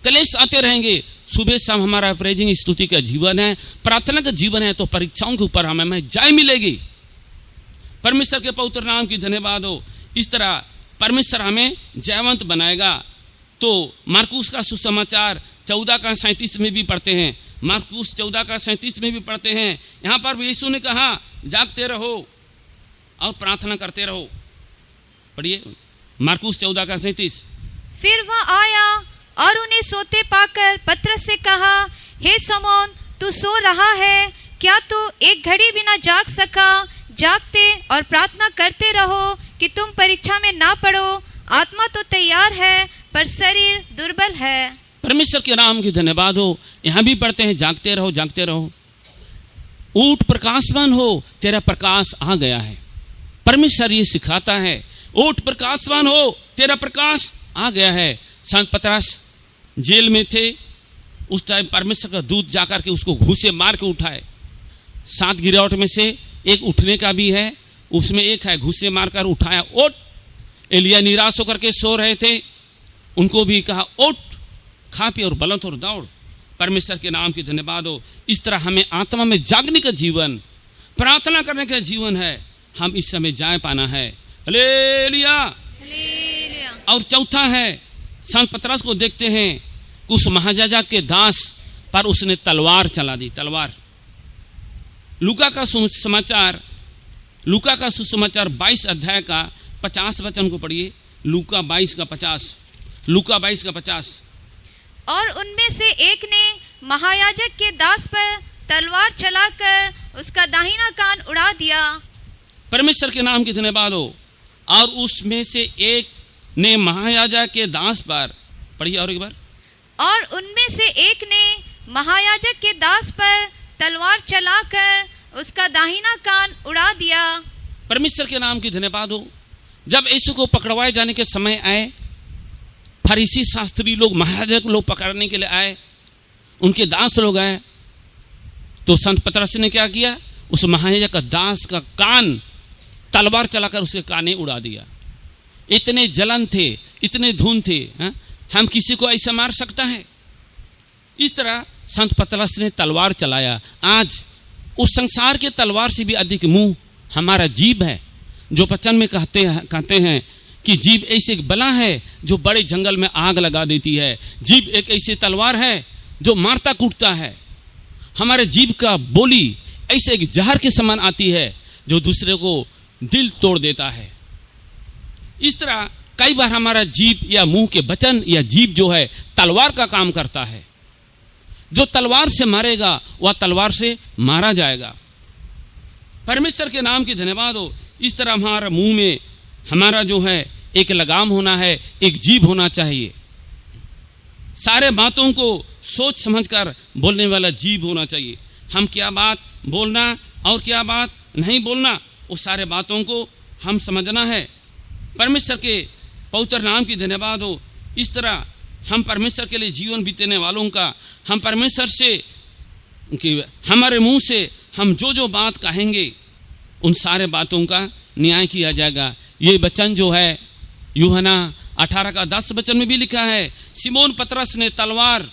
क्लेश आते रहेंगे। सुबह शाम हमारा प्रेजिंग स्तुति का जीवन है, प्रार्थना का जीवन है, तो परीक्षाओं के ऊपर हमें जय मिलेगी। परमेश्वर के पवित्र नाम की धन्यवाद हो। इस तरह परमेश्वर हमें जयवंत बनाएगा। तो मार्कुस का सुसमाचार 14 का 37 में भी पढ़ते हैं। मार्कुस 14 का 37 में भी पढ़ते हैं। यहाँ पर यीशु ने कहा जागते रहो और प्रार्थना करते रहो। पढ़िए मार्कुस 14 का 37। फिर वह आया और उन्हें सोते पाकर पतरस से कहा, हे शमौन, तू सो रहा है, क्या तू एक घड़ी भी ना जाग सका? जागते और प्रार्थना करते रहो कि तुम परीक्षा में ना पड़ो। आत्मा तो तैयार है पर शरीर दुर्बल है। परमेश्वर के नाम की धन्यवाद हो। यहाँ भी पढ़ते हैं जागते रहो, जागते रहो। ऊठ प्रकाशवान हो, तेरा प्रकाश आ गया है। परमेश्वर ये सिखाता है, ऊठ प्रकाशवान हो, तेरा प्रकाश आ गया है। संत पतरस जेल में थे, उस टाइम परमेश्वर का दूत जाकर के उसको घूसे मार के उठाए। 7 गिरावट में से एक उठने का भी है, उसमें एक है घुसे मारकर उठाया, उठ। एलिया निराश होकर के सो रहे थे, उनको भी कहा उठ, खा पी और बुलंद और दौड़। परमेश्वर के नाम की धन्यवाद हो। इस तरह हमें आत्मा में जागने का जीवन, प्रार्थना करने का जीवन है, हम इस समय जाए पाना है। हालेलुया। और चौथा है, संत पतरस को देखते हैं कि उस महायाजक के दास पर उसने तलवार चला दी, तलवार। लूका का सुसमाचार 22 अध्याय का 50 वचन को पढ़िए। लूका 22 का 50। और उनमें से एक ने महायाजक के दास पर तलवार चलाकर उसका दाहिना कान उड़ा दिया। परमेश्वर के नाम की धन्यवाद हो। और उसमें से एक ने महायाजक के दास पर, पढ़िए और एक बार। और उनमें से एक ने महायाजक के दास पर तलवार चलाकर उसका दाहिना कान उड़ा दिया। परमेश्वर के नाम की धन्यवाद हो। जब यीशु को पकड़वाए जाने के समय आए, फरीसी शास्त्री लोग, महायाजक लोग पकड़ने के लिए आए, उनके दास लोग आए, तो संत पतरस ने क्या किया? उस महायाजक का दास का कान तलवार चलाकर उसके काने उड़ा दिया। इतने जलन थे, इतने धुन थे, हम किसी को ऐसा मार सकता है? इस तरह संत पतरस ने तलवार चलाया। आज उस संसार के तलवार से भी अधिक मुंह हमारा जीभ है, जो वचन में कहते हैं कि जीभ ऐसे बला है जो बड़े जंगल में आग लगा देती है। जीभ एक ऐसी तलवार है जो मारता कूटता है। हमारे जीभ का बोली ऐसे एक जहर के समान आती है जो दूसरे को दिल तोड़ देता है। इस तरह कई बार हमारा जीभ या मुंह के वचन या जीभ जो है तलवार का काम करता है। जो तलवार से मारेगा वह तलवार से मारा जाएगा। परमेश्वर के नाम की धन्यवाद हो। इस तरह हमारा मुंह में हमारा जो है एक लगाम होना है, एक जीभ होना चाहिए। सारे बातों को सोच समझकर बोलने वाला जीभ होना चाहिए। हम क्या बात बोलना और क्या बात नहीं बोलना, उस सारे बातों को हम समझना है। परमेश्वर के पवित्र नाम की धन्यवाद हो। इस तरह हम परमेश्वर के लिए जीवन बीतने वालों का, हम परमेश्वर से कि हमारे मुंह से हम जो बात कहेंगे उन सारे बातों का न्याय किया जाएगा। ये वचन जो है यूहन्ना 18 का 10 वचन में भी लिखा है, सिमोन पतरस ने तलवार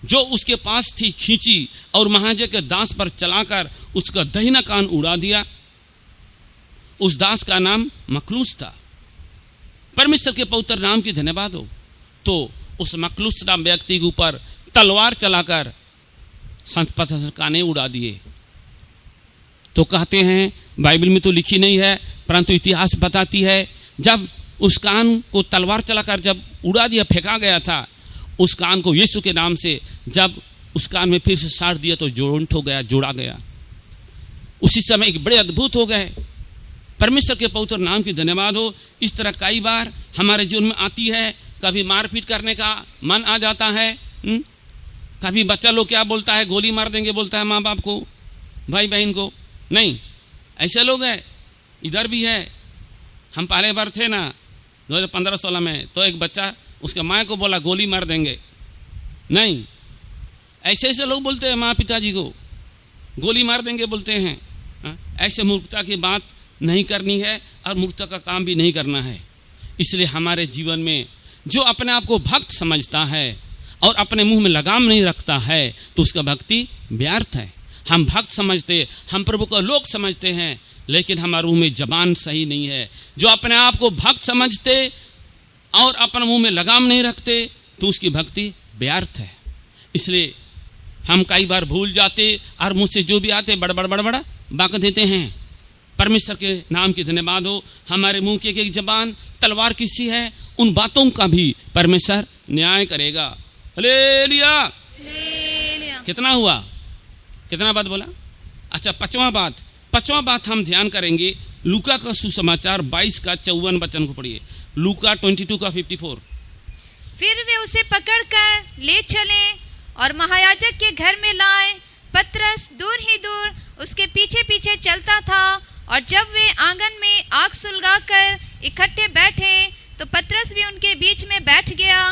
जो उसके पास थी खींची और महायाजक के दास पर चलाकर उसका दाहिना कान उड़ा दिया। उस दास का नाम मखलूस था। परमेश्वर के पवित्र नाम की धन्यवाद हो। तो उस मखलूस नाम व्यक्ति के ऊपर तलवार चलाकर संत पतरस काने उड़ा दिए। तो कहते हैं, बाइबल में तो लिखी नहीं है परंतु इतिहास बताती है, जब उस कान को तलवार चलाकर जब उड़ा दिया, फेंका गया था, उस कान को यीशु के नाम से जब उस कान में फिर से साड़ दिया तो जोड़ंट हो गया, जोड़ा गया। उसी समय एक बड़े अद्भुत हो गए। परमेश्वर के पवित्र नाम की धन्यवाद हो। इस तरह कई बार हमारे जीवन में आती है, कभी मारपीट करने का मन आ जाता है। कभी बच्चा लोग क्या बोलता है, गोली मार देंगे बोलता है माँ बाप को, भाई बहन को। नहीं, ऐसे लोग हैं, इधर भी है। हम पहले बार थे ना 2015-16 में, तो एक बच्चा उसके माँ को बोला गोली मार देंगे। नहीं, ऐसे लोग बोलते हैं माँ पिताजी को, गोली मार देंगे बोलते हैं। ऐसे मूर्खता की बात नहीं करनी है और मूर्खता का काम भी नहीं करना है। इसलिए हमारे जीवन में जो अपने आप को भक्त समझता है और अपने मुंह में लगाम नहीं रखता है तो उसका भक्ति व्यर्थ है। हम भक्त समझते, हम प्रभु को लोग समझते हैं, लेकिन हमारे मुंह में जबान सही नहीं है। जो अपने आप को भक्त समझते और अपने मुंह में लगाम नहीं रखते तो उसकी भक्ति व्यर्थ है। इसलिए हम कई बार भूल जाते और मुझसे जो भी आते बड़ा बाक देते हैं। परमेश्वर के नाम की धन्यवाद हो। हमारे मुंह की एक जबान तलवार किसी है, उन बातों का भी परमेश्वर न्याय करेगा। हालेलुया। कितना हुआ, कितना बात बोला? अच्छा, पांचवा बात हम ध्यान करेंगे। लूका का सुसमाचार 22 का 54 वचन को पढ़िए। लूका 22 का 54। फिर वे उसे पकड़कर ले चले और महायाजक के घर में लाए। पतरस दूर ही दूर उसके पीछे पीछे चलता था, और जब वे आंगन में आग सुलगाकर इकट्ठे बैठे तो पतरस भी उनके बीच में बैठ गया।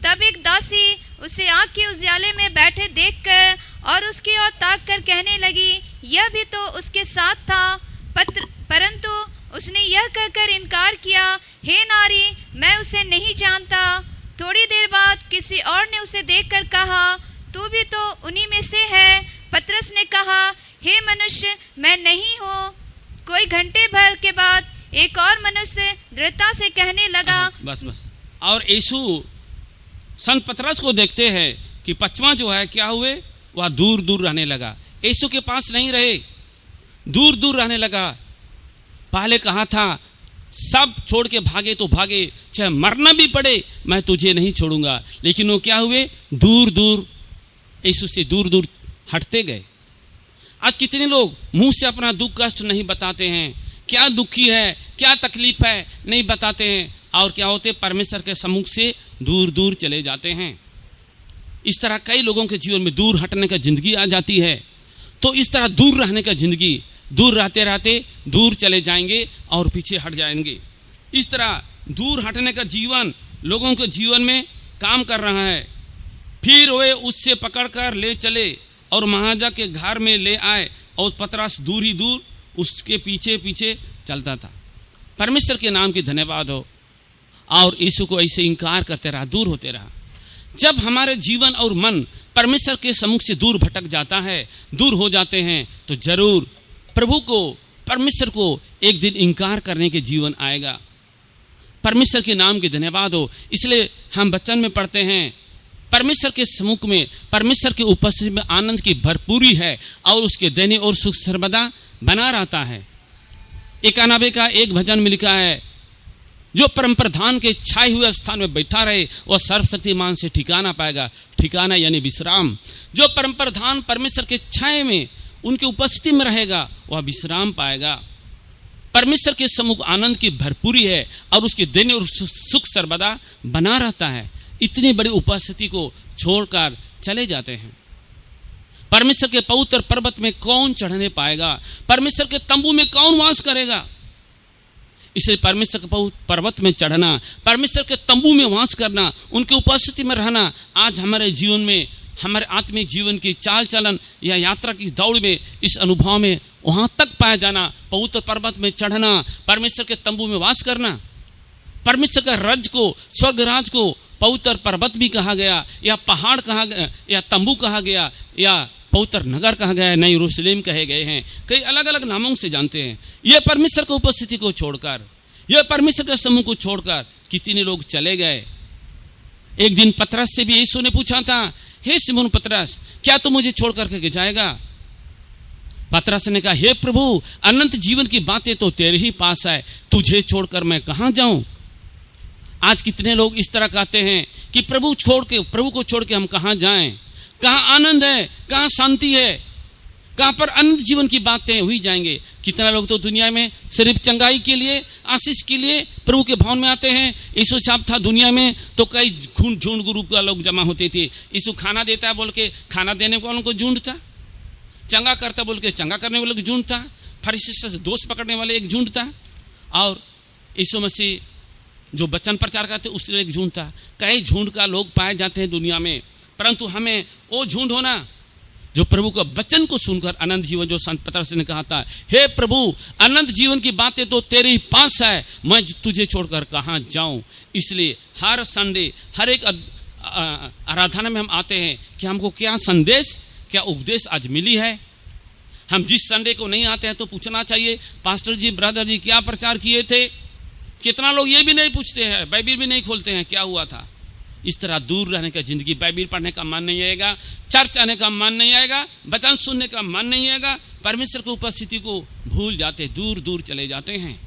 तब एक दासी उसे आग के उजियाले में बैठे देखकर और उसकी ओर ताक कर कहने लगी, यह भी तो उसके साथ था, परंतु उसने यह कहकर इनकार किया, हे नारी, मैं उसे नहीं जानता। थोड़ी देर बाद किसी और ने उसे देखकर कहा, तू भी तो उन्हीं में से है। पतरस ने कहा, हे मनुष्य, मैं नहीं हूँ। कोई घंटे भर के बाद एक और मनुष्य दृढ़ता से कहने लगा, बस और यीशु संत पतरस को देखते हैं कि पचवा जो है क्या हुए, वह दूर दूर रहने लगा, यीशु के पास नहीं रहे, दूर दूर रहने लगा। पहले कहा था सब छोड़ के भागे तो भागे, चाहे मरना भी पड़े मैं तुझे नहीं छोड़ूंगा, लेकिन वो क्या हुए, दूर दूर यीशु से दूर दूर हटते गए। आज कितने लोग मुंह से अपना दुख कष्ट नहीं बताते हैं, क्या दुखी है, क्या तकलीफ है, नहीं बताते हैं, और क्या होते, परमेश्वर के सम्मुख से दूर दूर चले जाते हैं। इस तरह कई लोगों के जीवन में दूर हटने का जिंदगी आ जाती है। तो इस तरह दूर रहने का जिंदगी, दूर रहते रहते दूर चले जाएंगे और पीछे हट जाएंगे। इस तरह दूर हटने का जीवन लोगों के जीवन में काम कर रहा है। फिर वे उससे पकड़कर ले चले और महाराजा के घर में ले आए, और पतरस दूर ही दूर उसके पीछे पीछे चलता था। परमेश्वर के नाम की धन्यवाद हो। और यीशु को ऐसे इनकार करते रहा, दूर होते रहा। जब हमारे जीवन और मन परमेश्वर के सम्मुख से दूर भटक जाता है, दूर हो जाते हैं, तो जरूर प्रभु को, परमेश्वर को एक दिन इनकार करने के जीवन आएगा। परमेश्वर के नाम की धन्यवाद हो। इसलिए हम वचन में पढ़ते हैं, परमेश्वर के सम्मुख में, परमेश्वर के उपस्थिति में आनंद की भरपूरी है और उसके देने और सुख सर्वदा बना रहता है। 91 का एक भजन में लिखा है, जो परम प्रधान के छाए हुए स्थान में बैठा रहे वह सर्वशक्तिमान से ठिकाना पाएगा। ठिकाना यानी विश्राम। जो परम प्रधान परमेश्वर के छाए में, उनके उपस्थिति में रहेगा, वह विश्राम पाएगा। परमेश्वर के सम्मुख आनंद की भरपूरी है और उसके देने और सुख सर्वदा बना रहता है। इतनी बड़ी उपस्थिति को छोड़कर चले जाते हैं। परमेश्वर के पवित्र पर्वत में कौन चढ़ने पाएगा? परमेश्वर के तंबू में कौन वास करेगा? इसलिए परमेश्वर के पर्वत में चढ़ना, परमेश्वर के तंबू में वास करना, उनकी उपस्थिति में रहना आज हमारे जीवन में, हमारे आत्मिक जीवन की चाल चलन या यात्रा की दौड़ में, इस अनुभव में वहाँ तक पाया जाना, पवित्र पर्वत में चढ़ना, परमेश्वर के तंबू में वास करना। परमेश्वर का रज को, स्वर्ग राज को पवित्र पर्वत भी कहा गया, या पहाड़ कहा गया, या तंबू कहा गया, या पवित्र नगर कहा गया है, नई यरूशलेम कहे गए हैं, कई अलग अलग नामों से जानते हैं। यह परमेश्वर की उपस्थिति को छोड़कर, यह परमेश्वर के समूह को छोड़कर कितने लोग चले गए। एक दिन पतरस से भी यीशु ने पूछा था, हे सिमोन पतरस, क्या तू मुझे छोड़ करके जाएगा? पतरस ने कहा, हे प्रभु, अनंत जीवन की बातें तो तेरे ही पास है, तुझे छोड़कर मैं कहां जाऊं? आज कितने लोग इस तरह कहते हैं कि प्रभु को छोड़ के हम कहां जाएं? कहाँ आनंद है, कहाँ शांति है, कहाँ पर अनंत जीवन की बातें हुई जाएंगे। कितना लोग तो दुनिया में सिर्फ चंगाई के लिए, आशीष के लिए प्रभु के भवन में आते हैं। यीशु छाप था दुनिया में तो कई झुंड ग्रुप का लोग जमा होते थे। यीशु खाना देता है बोल के खाना देने वालों को झुंड था, चंगा करता बोल के चंगा करने वालों को झुंड था, फरीसी से दोष पकड़ने वाले एक झुंड था, और यीशु मसीह जो वचन प्रचार करते उससे एक झुंड था। कई झुंड का लोग पाए जाते हैं दुनिया में, परंतु हमें वो झुंड होना जो प्रभु का वचन को सुनकर अनंत जीवन, जो संत पतरस ने कहा था, हे प्रभु, अनंत जीवन की बातें तो तेरे ही पास है, मैं तुझे छोड़कर कहाँ जाऊं। इसलिए हर संडे, हर एक आराधना में हम आते हैं कि हमको क्या संदेश, क्या उपदेश आज मिली है। हम जिस संडे को नहीं आते हैं तो पूछना चाहिए, पास्टर जी, ब्रदर जी क्या प्रचार किए थे? कितना लोग ये भी नहीं पूछते हैं, बाइबिल भी नहीं खोलते हैं, क्या हुआ था। इस तरह दूर रहने का जिंदगी, बाइबिल पढ़ने का मन नहीं आएगा, चर्च आने का मन नहीं आएगा, वचन सुनने का मन नहीं आएगा, परमेश्वर की उपस्थिति को भूल जाते, दूर दूर चले जाते हैं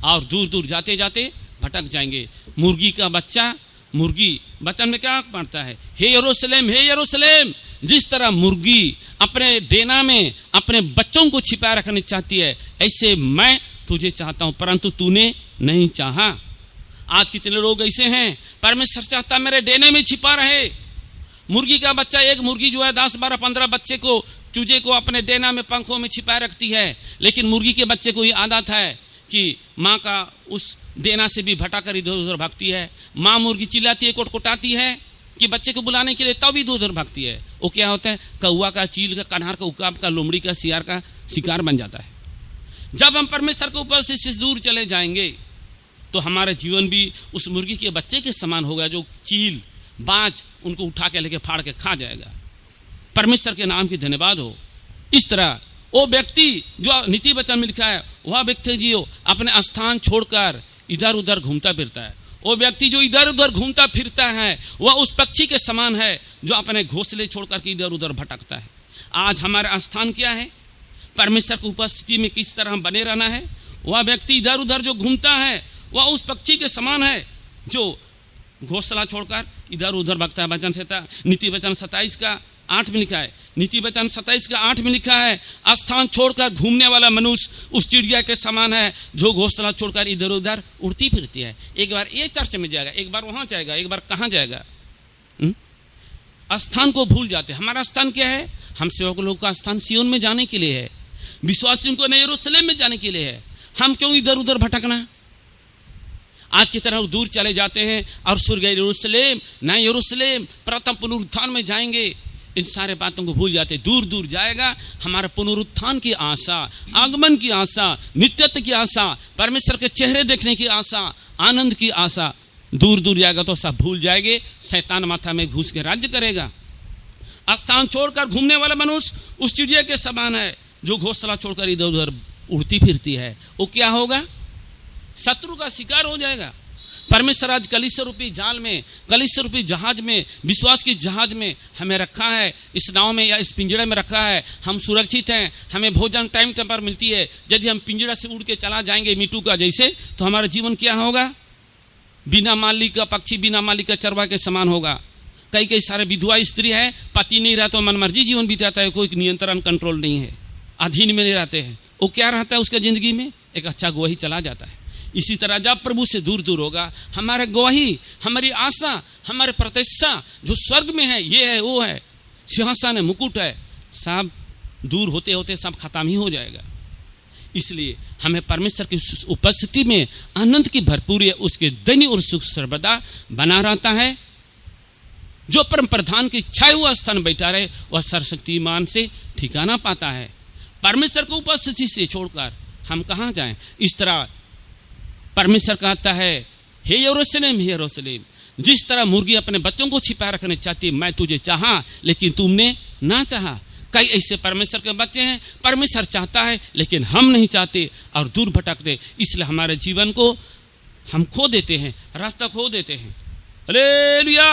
और दूर दूर जाते जाते भटक जाएंगे। मुर्गी का बच्चा, मुर्गी वचन में क्या पढ़ता है, हे यरूशलेम, हे यरूशलेम। जिस तरह मुर्गी अपने डेना में अपने बच्चों को छिपा रखना चाहती है, ऐसे मैं तुझे चाहता हूं, परंतु तूने नहीं चाहा। आज कितने लोग ऐसे हैं, परमेश्वर चाहता मेरे डेने में छिपा रहे। मुर्गी का बच्चा, एक मुर्गी जो है 10, 12, 15 बच्चे को, चूजे को अपने डेना में, पंखों में छिपाए रखती है, लेकिन मुर्गी के बच्चे को ये आदत है कि माँ का उस डेना से भी भटा कर इधर उधर भागती है। माँ मुर्गी चिल्लाती है, कोटकोटाती है, कि बच्चे को बुलाने के लिए तब भी इधर भागती है। वो क्या होता है, कौवा का, चील का, कन्हार का, उकाब का, लोमड़ी का, सियार का शिकार बन जाता है। जब हम परमेश्वर के ऊपर से दूर चले जाएंगे तो हमारा जीवन भी उस मुर्गी के बच्चे के समान होगा, जो चील बाज उनको उठा के लेके फाड़ के खा जाएगा। परमेश्वर के नाम की धन्यवाद हो। इस तरह वो व्यक्ति जो नीति वचन में लिखा है, वह व्यक्ति जो अपने स्थान छोड़कर इधर उधर घूमता फिरता है, वो व्यक्ति जो इधर उधर घूमता फिरता है वह उस पक्षी के समान है जो अपने घोंसले छोड़कर के इधर उधर भटकता है। आज हमारा स्थान क्या है? परमेश्वर की उपस्थिति में किस तरह हम बने रहना है। वह व्यक्ति इधर उधर जो घूमता है वह उस पक्षी के समान है जो घोंसला छोड़कर इधर उधर भटकता है। वचन से नीति वचन 27:8 में लिखा है, नीति वचन 27:8 में लिखा है, स्थान छोड़कर घूमने वाला मनुष्य उस चिड़िया के समान है जो घोंसला छोड़कर इधर उधर उड़ती फिरती है। एक बार ये चर्च में जाएगा, एक बार वहां जाएगा, एक बार कहाँ जाएगा। स्थान को भूल जाते। हमारा स्थान क्या है? हम सेवक लोगों का स्थान सियोन में जाने के लिए है, विश्वासियों को नए यरूशलेम में जाने के लिए है। हम क्यों इधर उधर भटकना? आज की तरह दूर चले जाते हैं और स्वर्ग यरूशलेम, नए यरूशलेम, प्रथम पुनरुत्थान में जाएंगे। इन सारे बातों को भूल जाते। दूर दूर जाएगा हमारा पुनरुत्थान की आशा, आगमन की आशा, नित्यत्व की आशा, परमेश्वर के चेहरे देखने की आशा, आनंद की आशा। दूर दूर जाएगा तो सब भूल जाएंगे। शैतान माथा में घुस के राज्य करेगा। स्थान छोड़कर घूमने वाला मनुष्य उस चिड़िया के समान है जो घोंसला छोड़कर इधर उधर उड़ती फिरती है। वो क्या होगा? शत्रु का शिकार हो जाएगा। परमेश्वर आज कलीसिया रूपी जाल में, कलीसिया रूपी जहाज में, विश्वास की जहाज में हमें रखा है, इस नाव में या इस पिंजड़े में रखा है। हम सुरक्षित हैं, हमें भोजन टाइम टाइम पर मिलती है। यदि हम पिंजड़ा से उड़ के चला जाएंगे मिट्टू का जैसे, तो हमारा जीवन क्या होगा? बिना मालिक का पक्षी, बिना मालिक का चरवा के समान होगा। कई सारे विधवा स्त्री है, पति नहीं रहता तो मनमर्जी जीवन बिताता है, कोई नियंत्रण कंट्रोल नहीं है, अधीन में नहीं रहते हैं। वो क्या रहता है उसके जिंदगी में? एक अच्छा गवाही चला जाता है। इसी तरह जब प्रभु से दूर दूर होगा, हमारा गवाही, हमारी आशा, हमारे प्रत्याशा जो स्वर्ग में है, ये है, वो है, सिंहासन है, मुकुट है, सब दूर होते होते सब खत्म ही हो जाएगा। इसलिए हमें परमेश्वर की उपस्थिति में आनंद की भरपूरी, उसके दैन्य और सुख सर्वदा बना रहता है। जो परम प्रधान की छाए हुआ स्थान बैठा रहे वह सर्वशक्तिमान से ठिकाना पाता है। परमेश्वर को उपस्थिति से छोड़कर हम कहाँ जाएं? इस तरह परमेश्वर कहता है, हे यरूशलेम, हे यरूशलेम, जिस तरह मुर्गी अपने बच्चों को छिपा रखने चाहती, मैं तुझे चाहा लेकिन तुमने ना चाहा। कई ऐसे परमेश्वर के बच्चे हैं, परमेश्वर चाहता है लेकिन हम नहीं चाहते और दूर भटकते। इसलिए हमारे जीवन को हम खो देते हैं, रास्ता खो देते हैं। हालेलुया।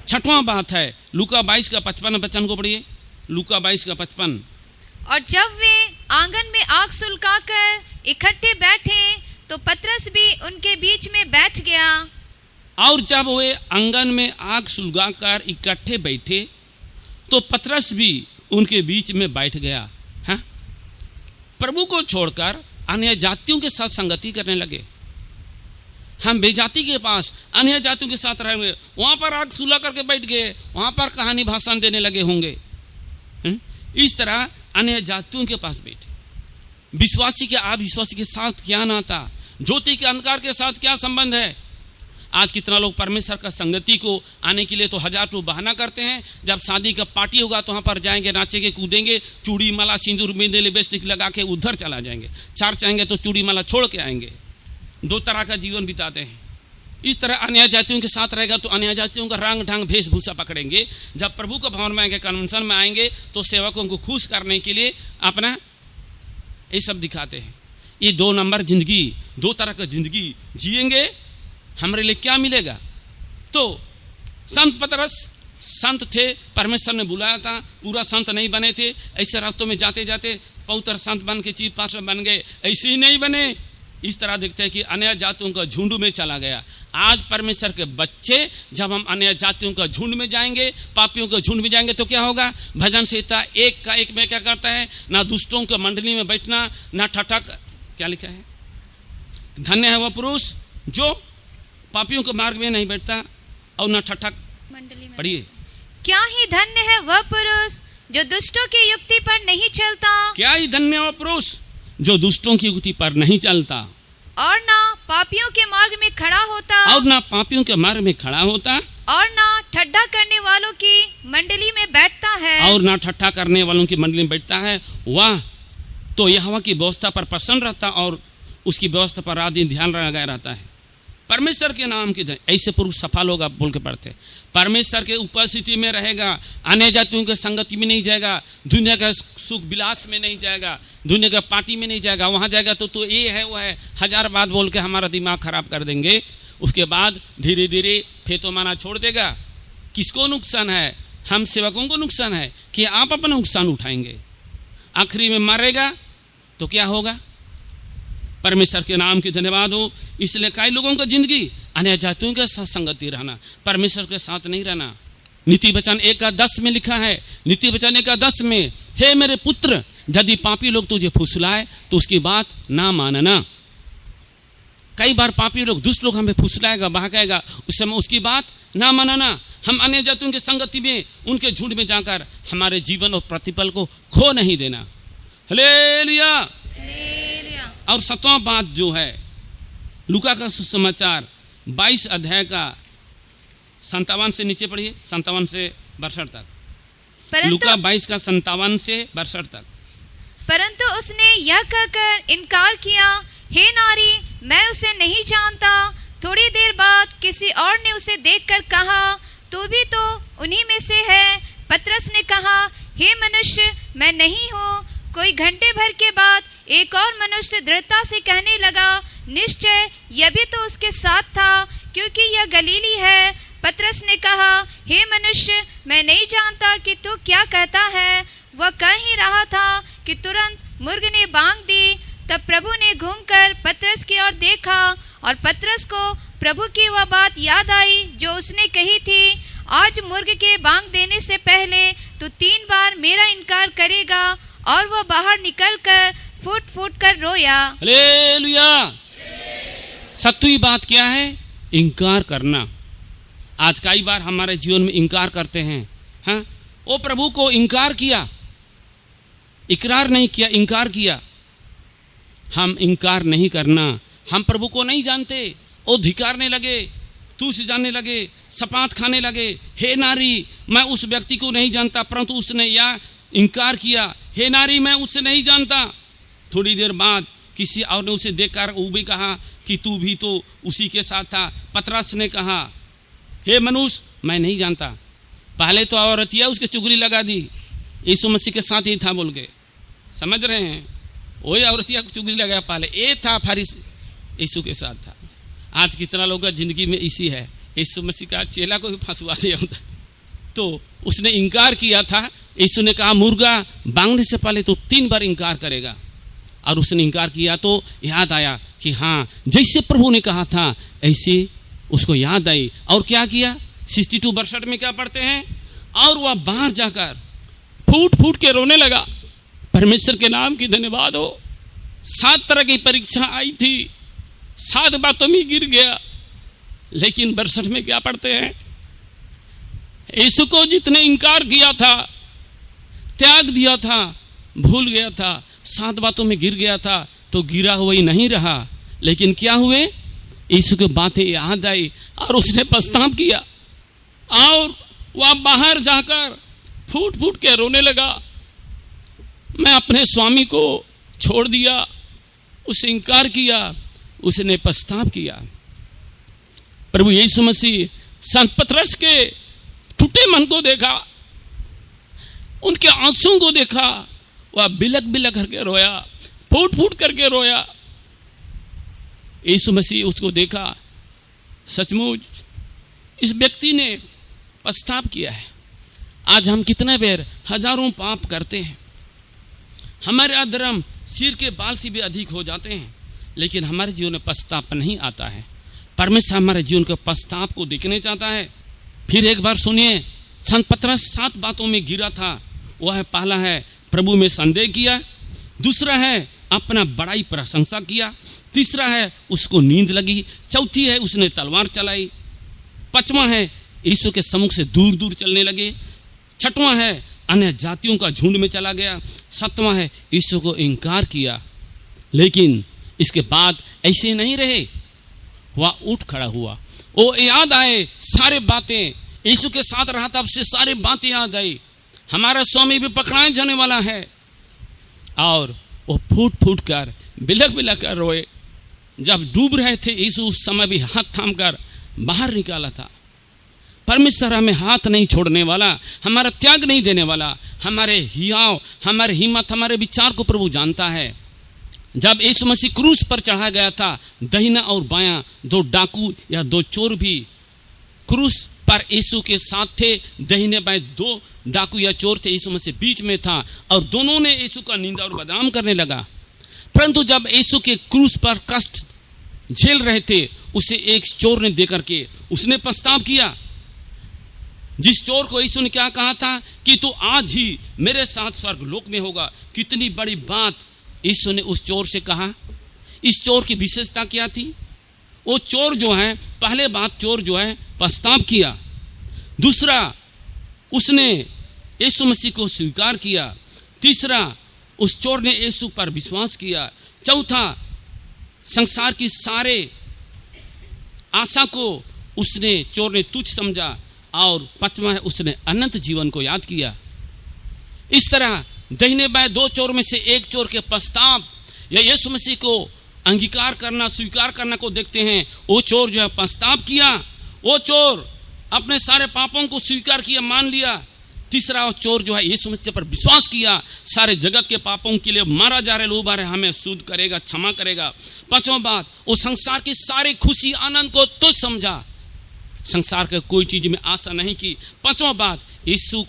6वां बात है लूका 22:55 वचन को पढ़िए। लूका 22:55। और जब वे आंगन में आग सुलगाकर इकट्ठे बैठे तो पतरस भी उनके बीच में बैठ गया। और जब वे आंगन में आग सुलगाकर इकट्ठे बैठे तो पतरस भी उनके बीच में बैठ गया। हाँ? प्रभु को छोड़कर अन्य जातियों के साथ संगति करने लगे। हम बेजाति के पास अन्य जातियों के साथ रहेंगे, वहां पर आग सुलगा करके बैठ गए, वहां पर कहानी भाषण देने लगे होंगे। इस तरह अन्य जातियों के पास बैठे। विश्वासी के अविश्वासी के साथ क्या नाता, ज्योति के अंधकार के साथ क्या संबंध है? आज कितना लोग परमेश्वर का संगति को आने के लिए तो हजार तो बहाना करते हैं। जब शादी का पार्टी होगा तो वहाँ पर जाएंगे, नाचेंगे, कूदेंगे, चूड़ी माला सिंदूर मेहंदी लिपस्टिक लगा के उधर चला जाएंगे। चर्च आएंगे तो चूड़ी माला छोड़ के आएंगे। 2 तरह का जीवन बिताते हैं। इस तरह अन्य जातियों के साथ रहेगा तो अन्य जातियों का रंग ढंग वेशभूषा पकड़ेंगे। जब प्रभु के भवन में आएंगे, कन्वेंशन में आएंगे तो सेवकों को खुश करने के लिए अपना ये सब दिखाते हैं। ये 2 नंबर जिंदगी, 2 तरह का जिंदगी जिएंगे, हमारे लिए क्या मिलेगा? तो संत पतरस संत थे, परमेश्वर ने बुलाया था, पूरा संत नहीं बने थे। ऐसे रास्तों में जाते जाते पवित्र संत बन के चीफ पास्टर बन गए, ऐसे ही नहीं बने। इस तरह देखते हैं कि अन्य जातियों का झुंड में चला गया। आज परमेश्वर के बच्चे जब हम अन्य जातियों का झुंड में जाएंगे, पापियों के झुंड में जाएंगे तो क्या होगा? भजन संहिता 1 में क्या करता है? ना दुष्टों के मंडली में बैठना, ना ठठक, क्या लिखा है? धन्य है वह पुरुष जो पापियों के मार्ग में नहीं बैठता और न ठठक मंडली में। पढ़िए। क्या ही धन्य है वह पुरुष जो दुष्टों की युक्ति पर नहीं चलता। क्या ही धन्य वह पुरुष जो दुष्टों की युक्ति पर नहीं चलता और ना पापियों के मार्ग में खड़ा होता। और ना पापियों के मार्ग में खड़ा होता। और ना ठट्ठा करने वालों की मंडली में बैठता है। और ना ठट्ठा करने वालों की मंडली में बैठता है, वह तो यहोवा की व्यवस्था पर प्रसन्न रहता और उसकी व्यवस्था पर रात दिन ध्यान लगा रहता है। परमेश्वर के नाम की ऐसे पुरुष सफल होगा बोल के पढ़ते। परमेश्वर के उपस्थिति में रहेगा, अन्य जातियों के संगति में नहीं जाएगा, दुनिया का सुख विलास में नहीं जाएगा, दुनिया का पार्टी में नहीं जाएगा। वहाँ जाएगा तो ये है वो है, हजार बात बोल के हमारा दिमाग खराब कर देंगे। उसके बाद धीरे धीरे फेतो माना छोड़ देगा। किसको नुकसान है? हम सेवकों को नुकसान है कि आप अपना नुकसान उठाएंगे। आखिरी में मरेगा तो क्या होगा? परमेश्वर के नाम की धन्यवाद हो। इसलिए कई लोगों का जिंदगी अन्य जातियों के साथ संगति रहना, परमेश्वर के साथ नहीं रहना। नीति वचन 1:10 में लिखा है, नीति वचन 1:10 में, हे मेरे पुत्र, यदि पापी लोग तुझे फुसलाए तो उसकी बात ना मानना। कई बार पापी लोग, दुष्ट लोग हमें फुसलाएगा, बहकाएगा, उस समय उसकी बात ना मानना। हम अन्य जातियों की संगति में, उनके झुंड में जाकर हमारे जीवन और प्रतिफल को खो नहीं देना। हालेलुया। और 7वां बात जो है, लूका का सुसमाचार 22 अध्याय का 57 से नीचे पढ़िए, 57 से 62 तक। लूका 22 का 57 से 62 तक। परंतु उसने यह कहकर इनकार किया, हे नारी, मैं उसे नहीं जानता। थोड़ी देर बाद किसी और ने उसे देखकर कहा, तू भी तो उन्हीं में से है। पतरस ने कहा, हे मनुष्य, मैं नहीं हूँ। कोई घंटे भर के बाद एक और मनुष्य दृढ़ता से कहने लगा, निश्चय यह भी तो उसके साथ था, क्योंकि यह गलीली है। पतरस ने कहा, हे मनुष्य, मैं नहीं जानता कि तू क्या कहता है। वह कह ही रहा था कि तुरंत मुर्ग ने बांग दी। तब प्रभु ने घूमकर पतरस की ओर देखा और पतरस को प्रभु की वह बात याद आई जो उसने कही थी, आज मुर्ग के बांग देने से पहले तू 3 बार मेरा इनकार करेगा। और वह बाहर निकलकर फूट फूट कर रोया। हालेलुया। 7वीं बात क्या है? इनकार करना। आज कई बार हमारे जीवन में इनकार करते हैं। हाँ, वो प्रभु को इनकार किया, इकरार नहीं किया, इनकार किया। हम इनकार नहीं करना। हम प्रभु को नहीं जानते, वो धिकारने लगे, तुझ जानने लगे, सपात खाने लगे। हे नारी, मैं उस व्यक्ति को नहीं जानता, परंतु उसने यह इनकार किया, हे नारी, मैं उससे नहीं जानता। थोड़ी देर बाद किसी और ने उसे देखकर वो भी कहा कि तू भी तो उसी के साथ था। पतरस ने कहा, हे मनुष्य, मैं नहीं जानता। पहले तो औरतिया उसके चुगली लगा दी, यीशु मसीह के साथ ही था बोल के। समझ रहे हैं? वही औरतिया को चुगली लगाया, पहले ये था फरीस, यीशु के साथ था। आज कितना लोगों का जिंदगी में इसी है, यीशु मसीह का चेला को भी फंसवा दिया होता। तो उसने इनकार किया था। यीशु ने कहा, मुर्गा बांधने से पहले तो 3 बार इनकार करेगा। और उसने इनकार किया तो याद आया कि हाँ, जैसे प्रभु ने कहा था ऐसे उसको याद आई। और क्या किया? 62:62 में क्या पढ़ते हैं? और वह बाहर जाकर फूट फूट के रोने लगा। परमेश्वर के नाम की धन्यवाद हो। 7 तरह की परीक्षा आई थी, 7 बातों में गिर गया। लेकिन 62 में क्या पढ़ते हैं? यीशु को जितने इनकार किया था, त्याग दिया था, भूल गया था, 7 बातों में गिर गया था, तो गिरा हुआ ही नहीं रहा। लेकिन क्या हुए? यीशु की बातें याद आई और उसने पछतावा किया और वह बाहर जाकर फूट फूट के रोने लगा। मैं अपने स्वामी को छोड़ दिया, उससे इनकार किया, उसने पछतावा किया। प्रभु यीशु मसीह संत पतरस के टूटे मन को देखा, उनके आंसुओं को देखा। वह बिलक बिलक करके रोया, फूट फूट करके रोया। यीशु मसीह उसको देखा, सचमुच इस व्यक्ति ने पछतावा किया है। आज हम कितने बार हजारों पाप करते हैं, हमारे अधर्म सिर के बाल से भी अधिक हो जाते हैं, लेकिन हमारे जीवन में पछतावा नहीं आता है। परमेश्वर हमारे जीवन के पछतावा को देखने चाहता है। फिर एक बार सुनिए, संत पतरस 7 बातों में गिरा था। वह है, पहला है प्रभु में संदेह किया, दूसरा है अपना बड़ाई प्रशंसा किया, तीसरा है उसको नींद लगी, चौथी है उसने तलवार चलाई, 5वां है यीशु के सम्मुख से दूर दूर चलने लगे, 6वां है अन्य जातियों का झुंड में चला गया, 7वां है यीशु को इनकार किया। लेकिन इसके बाद ऐसे नहीं रहे, वह उठ खड़ा हुआ, वो याद आए सारे बातें, यीशु के साथ रहा तब से सारी बातें याद आई। हमारा स्वामी भी पकड़ाए जाने वाला है। और वो फूट फूट कर बिलख बिलख कर रोए। जब डूब रहे थे यीशु उस समय भी हाथ थाम कर बाहर निकाला था। परमेश्वर हमें हाथ नहीं छोड़ने वाला, हमारा त्याग नहीं देने वाला। हमारे हियाव, हमारे हिम्मत, हमारे विचार को प्रभु जानता है। जब यीशु मसीह क्रूस पर चढ़ा गया था, दाहिना और बायां दो डाकू या दो चोर भी क्रूस पर यीशु के साथ थे। दाहिने बाएं दो डाकू या चोर थे, यीशु मसीह बीच में था और दोनों ने यीशु का निंदा और बदनाम करने लगा। परंतु जब यीशु के क्रूस पर कष्ट झेल रहे थे, उसे एक चोर ने देकर के उसने प्रस्ताव किया। जिस चोर को यीशु ने क्या कहा था कि तू आज ही मेरे साथ स्वर्ग लोक में होगा। कितनी बड़ी बात यीशु ने उस चोर से कहा। इस चोर की विशेषता क्या थी? वो चोर जो है, पहले बात चोर जो है प्रस्ताव किया, दूसरा उसने यीशु मसीह को स्वीकार किया, तीसरा उस चोर ने यीशु पर विश्वास किया, चौथा संसार की सारे आशा को उसने चोर ने तुच्छ समझा और पांचवा है उसने अनंत जीवन को याद किया। इस तरह दाहिने बाएं दो चोर में से एक चोर के प्रस्ताव या यीशु मसीह को अंगीकार करना, स्वीकार करना को देखते हैं। वो चोर जो है प्रस्ताव किया, वो चोर अपने सारे पापों को स्वीकार किया, मान लिया। तीसरा चोर जो है यीशु मसीह पर विश्वास किया, सारे जगत के पापों के लिए मारा जा रहा है, लोग रहे हमें शुद्ध करेगा, क्षमा करेगा। पांचवा बात, वो संसार की सारी खुशी आनंद को तुच्छ समझा, संसार के कोई चीज में आशा नहीं की। पांचवा बात, यीशु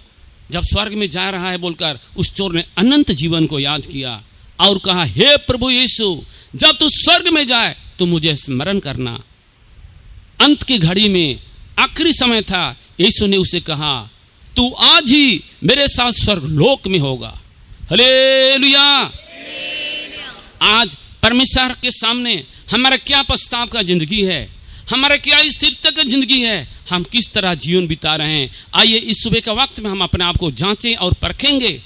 जब स्वर्ग में जा रहा है बोलकर उस चोर ने अनंत जीवन को याद किया और कहा, हे प्रभु यीशु, जब तू स्वर्ग में जाए तो मुझे स्मरण करना। अंत की घड़ी में आखिरी समय था, यीशु ने उसे कहा, तू आज ही मेरे साथ स्वर्ग लोक में होगा। हालेलुया। आज परमेश्वर के सामने हमारा क्या प्रस्ताव का जिंदगी है, हमारा क्या स्थिरता का जिंदगी है, हम किस तरह जीवन बिता रहे हैं। आइए इस सुबह के वक्त में हम अपने आप को जांचें और परखेंगे।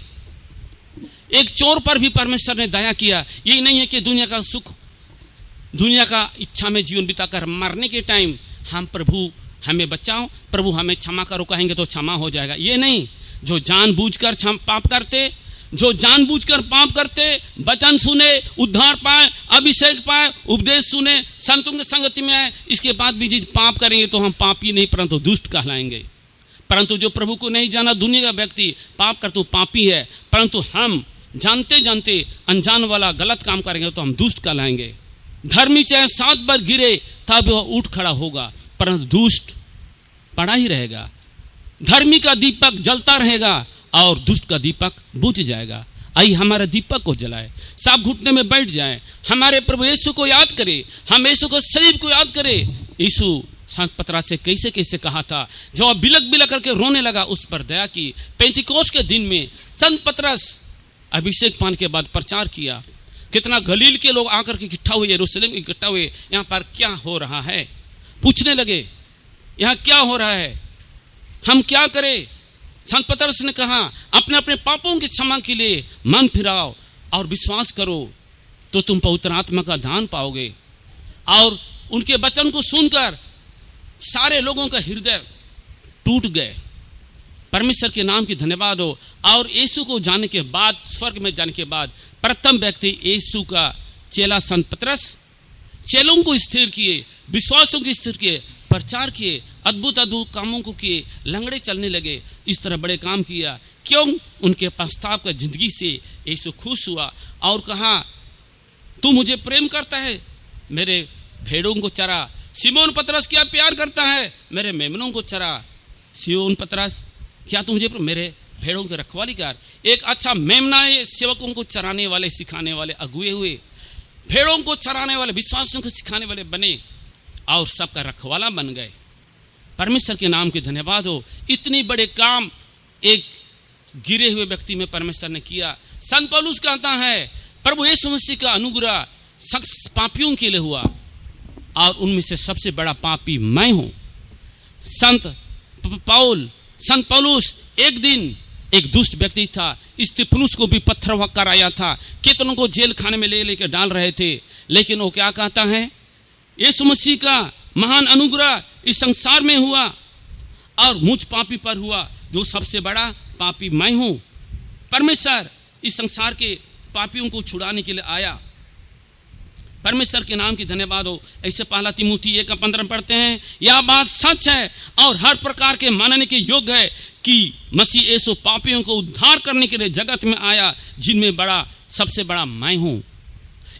एक चोर पर भी परमेश्वर ने दया किया। यही नहीं है कि दुनिया का सुख, दुनिया का इच्छा में जीवन बिताकर मरने के टाइम हम प्रभु हमें बचाओ, प्रभु हमें क्षमा करो कहेंगे तो क्षमा हो जाएगा। ये नहीं, जो जानबूझकर पाप करते, जो जानबूझकर पाप करते, वचन सुने, उद्धार पाए, अभिषेक पाए, उपदेश सुने, संतों की संगति में आए, इसके बाद भी जी पाप करेंगे तो हम पापी नहीं परंतु दुष्ट कहलाएंगे। परंतु जो प्रभु को नहीं जाना दुनिया का व्यक्ति पाप कर तो पापी है, परंतु हम जानते जानते अनजान वाला गलत काम करेंगे तो हम दुष्ट कहलाएंगे। धर्मी चाहे 7 बार गिरे तब वह उठ खड़ा होगा, परंतु दुष्ट पड़ा ही रहेगा। धर्मी का दीपक जलता रहेगा और दुष्ट का दीपक बुझ जाएगा। आइए हमारे दीपक को जलाए, साफ घुटने में बैठ जाए, हमारे प्रभु यीशु को याद करें, हम यीशु के शरीर को याद करें। यीशु संत पतरस से कैसे कैसे कहा था, जो बिलक बिलक करके रोने लगा, उस पर दया की। पेंतीकोस्त के दिन में संत पतरस अभिषेक पाने के बाद प्रचार किया। कितना गलील के लोग आकर के इकट्ठा हुए, यरूशलेम इकट्ठा हुए, यहाँ पर क्या हो रहा है, पूछने लगे यहाँ क्या हो रहा है, हम क्या करें। संत पतरस ने कहा, अपने अपने पापों की क्षमा के लिए मन फिराओ और विश्वास करो तो तुम पवित्र आत्मा का दान पाओगे। और उनके वचन को सुनकर सारे लोगों का हृदय टूट गए। परमेश्वर के नाम की धन्यवाद हो। और यीशु को जाने के बाद, स्वर्ग में जाने के बाद, प्रथम व्यक्ति यीशु का चेला संत पतरस चेलों को स्थिर किए, विश्वासों को स्थिर किए, प्रचार किए, अद्भुत अद्भुत कामों को किए, लंगड़े चलने लगे, इस तरह बड़े काम किया। क्यों? उनके प्रस्ताव का जिंदगी से यीशु खुश हुआ और कहा, तू मुझे प्रेम करता है, मेरे भेड़ों को चरा। सिमोन पतरस क्या प्यार करता है, मेरे मेमनों को चरा। सिमोन पतरस क्या तू मुझे मेरे भेड़ों की रखवाली कर। एक अच्छा मेमना है, सेवकों को चराने वाले, सिखाने वाले अगुए हुए, भेड़ों को चराने वाले, विश्वासों को सिखाने वाले बने और सबका रखवाला बन गए। परमेश्वर के नाम की धन्यवाद हो। इतनी बड़े काम एक गिरे हुए व्यक्ति में परमेश्वर ने किया। संत पौलुस कहता है, प्रभु यीशु मसीह का अनुग्रह सब पापियों के लिए हुआ और उनमें से सबसे बड़ा पापी मैं हूं। संत पौलुस एक दिन एक दुष्ट व्यक्ति था, स्तिफनुस को भी पत्थर कराया था, कितनों को जेल खाने में ले लेकर डाल रहे थे, लेकिन वो क्या कहता है, यीशु मसीह का महान अनुग्रह इस संसार में हुआ और मुझ पापी पर हुआ, जो सबसे बड़ा पापी मैं हूं। परमेश्वर इस संसार के पापियों को छुड़ाने के लिए आया। परमेश्वर के नाम की धन्यवाद हो। ऐसे पहला तिमुथी 1:15 पढ़ते हैं, यह बात सच है और हर प्रकार के मानने के योग्य है कि मसीह यीशु पापियों को उद्धार करने के लिए जगत में आया, जिनमें बड़ा सबसे बड़ा मैं हूं।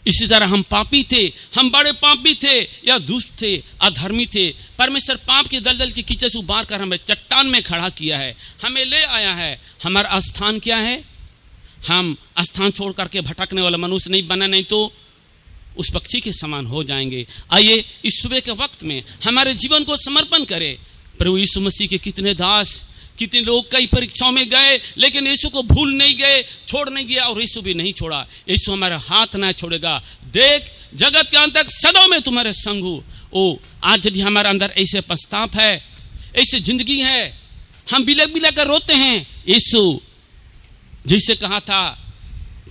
इसी तरह हम पापी थे, हम बड़े पापी थे या दुष्ट थे, अधर्मी थे। परमेश्वर पाप के दलदल के कीचड़ से उबार कर हमें चट्टान में खड़ा किया है, हमें ले आया है। हमारा स्थान क्या है? हम स्थान छोड़ करके भटकने वाला मनुष्य नहीं बना, नहीं तो उस पक्षी के समान हो जाएंगे। आइए इस सुबह के वक्त में हमारे जीवन को समर्पण करें। प्रभु यीशु मसीह के कितने दास, कितने लोग कई परीक्षाओं में गए, लेकिन यीशु को भूल नहीं गए, छोड़ नहीं गया, और यीशु भी नहीं छोड़ा। यीशु हमारा हाथ ना छोड़ेगा। देख, जगत के अंत तक सदा में तुम्हारे संग हूं। ओ आज यदि हमारे अंदर ऐसे पछतावा है, ऐसी जिंदगी है, हम बिलक बिलक कर रोते हैं, यीशु जैसे कहा था,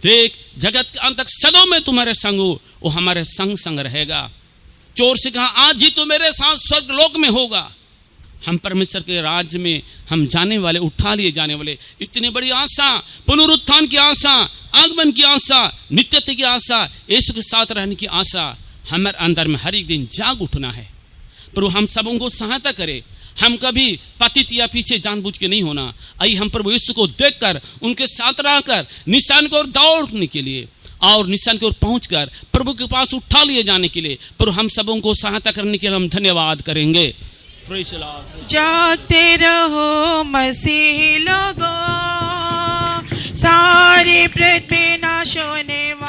देख जगत के अंत तक सदा में तुम्हारे संग हूं, वो हमारे संग संग रहेगा। चोर से कहा, आज ही तो मेरे साथ स्वर्ग लोक में होगा। हम परमेश्वर के राज्य में हम जाने वाले, उठा लिए जाने वाले, इतनी बड़ी आशा, पुनरुत्थान की आशा, आगमन की आशा, नित्यता की आशा, यीशु के साथ रहने की आशा हमारे अंदर में हर एक दिन जाग उठना है। प्रभु हम सबों को सहायता करे। हम कभी पतित या पीछे जानबूझ के नहीं होना। आइए हम प्रभु यीशु को देखकर, उनके साथ रहकर निशान की ओर दौड़ने के लिए और निशान की ओर पहुंचकर प्रभु के पास उठा लिए जाने के लिए प्रभु हम सबों को सहायता करने के लिए हम धन्यवाद करेंगे। जागते रहो मसीह लोगों, सारे पृथ्वी नाश होने वाली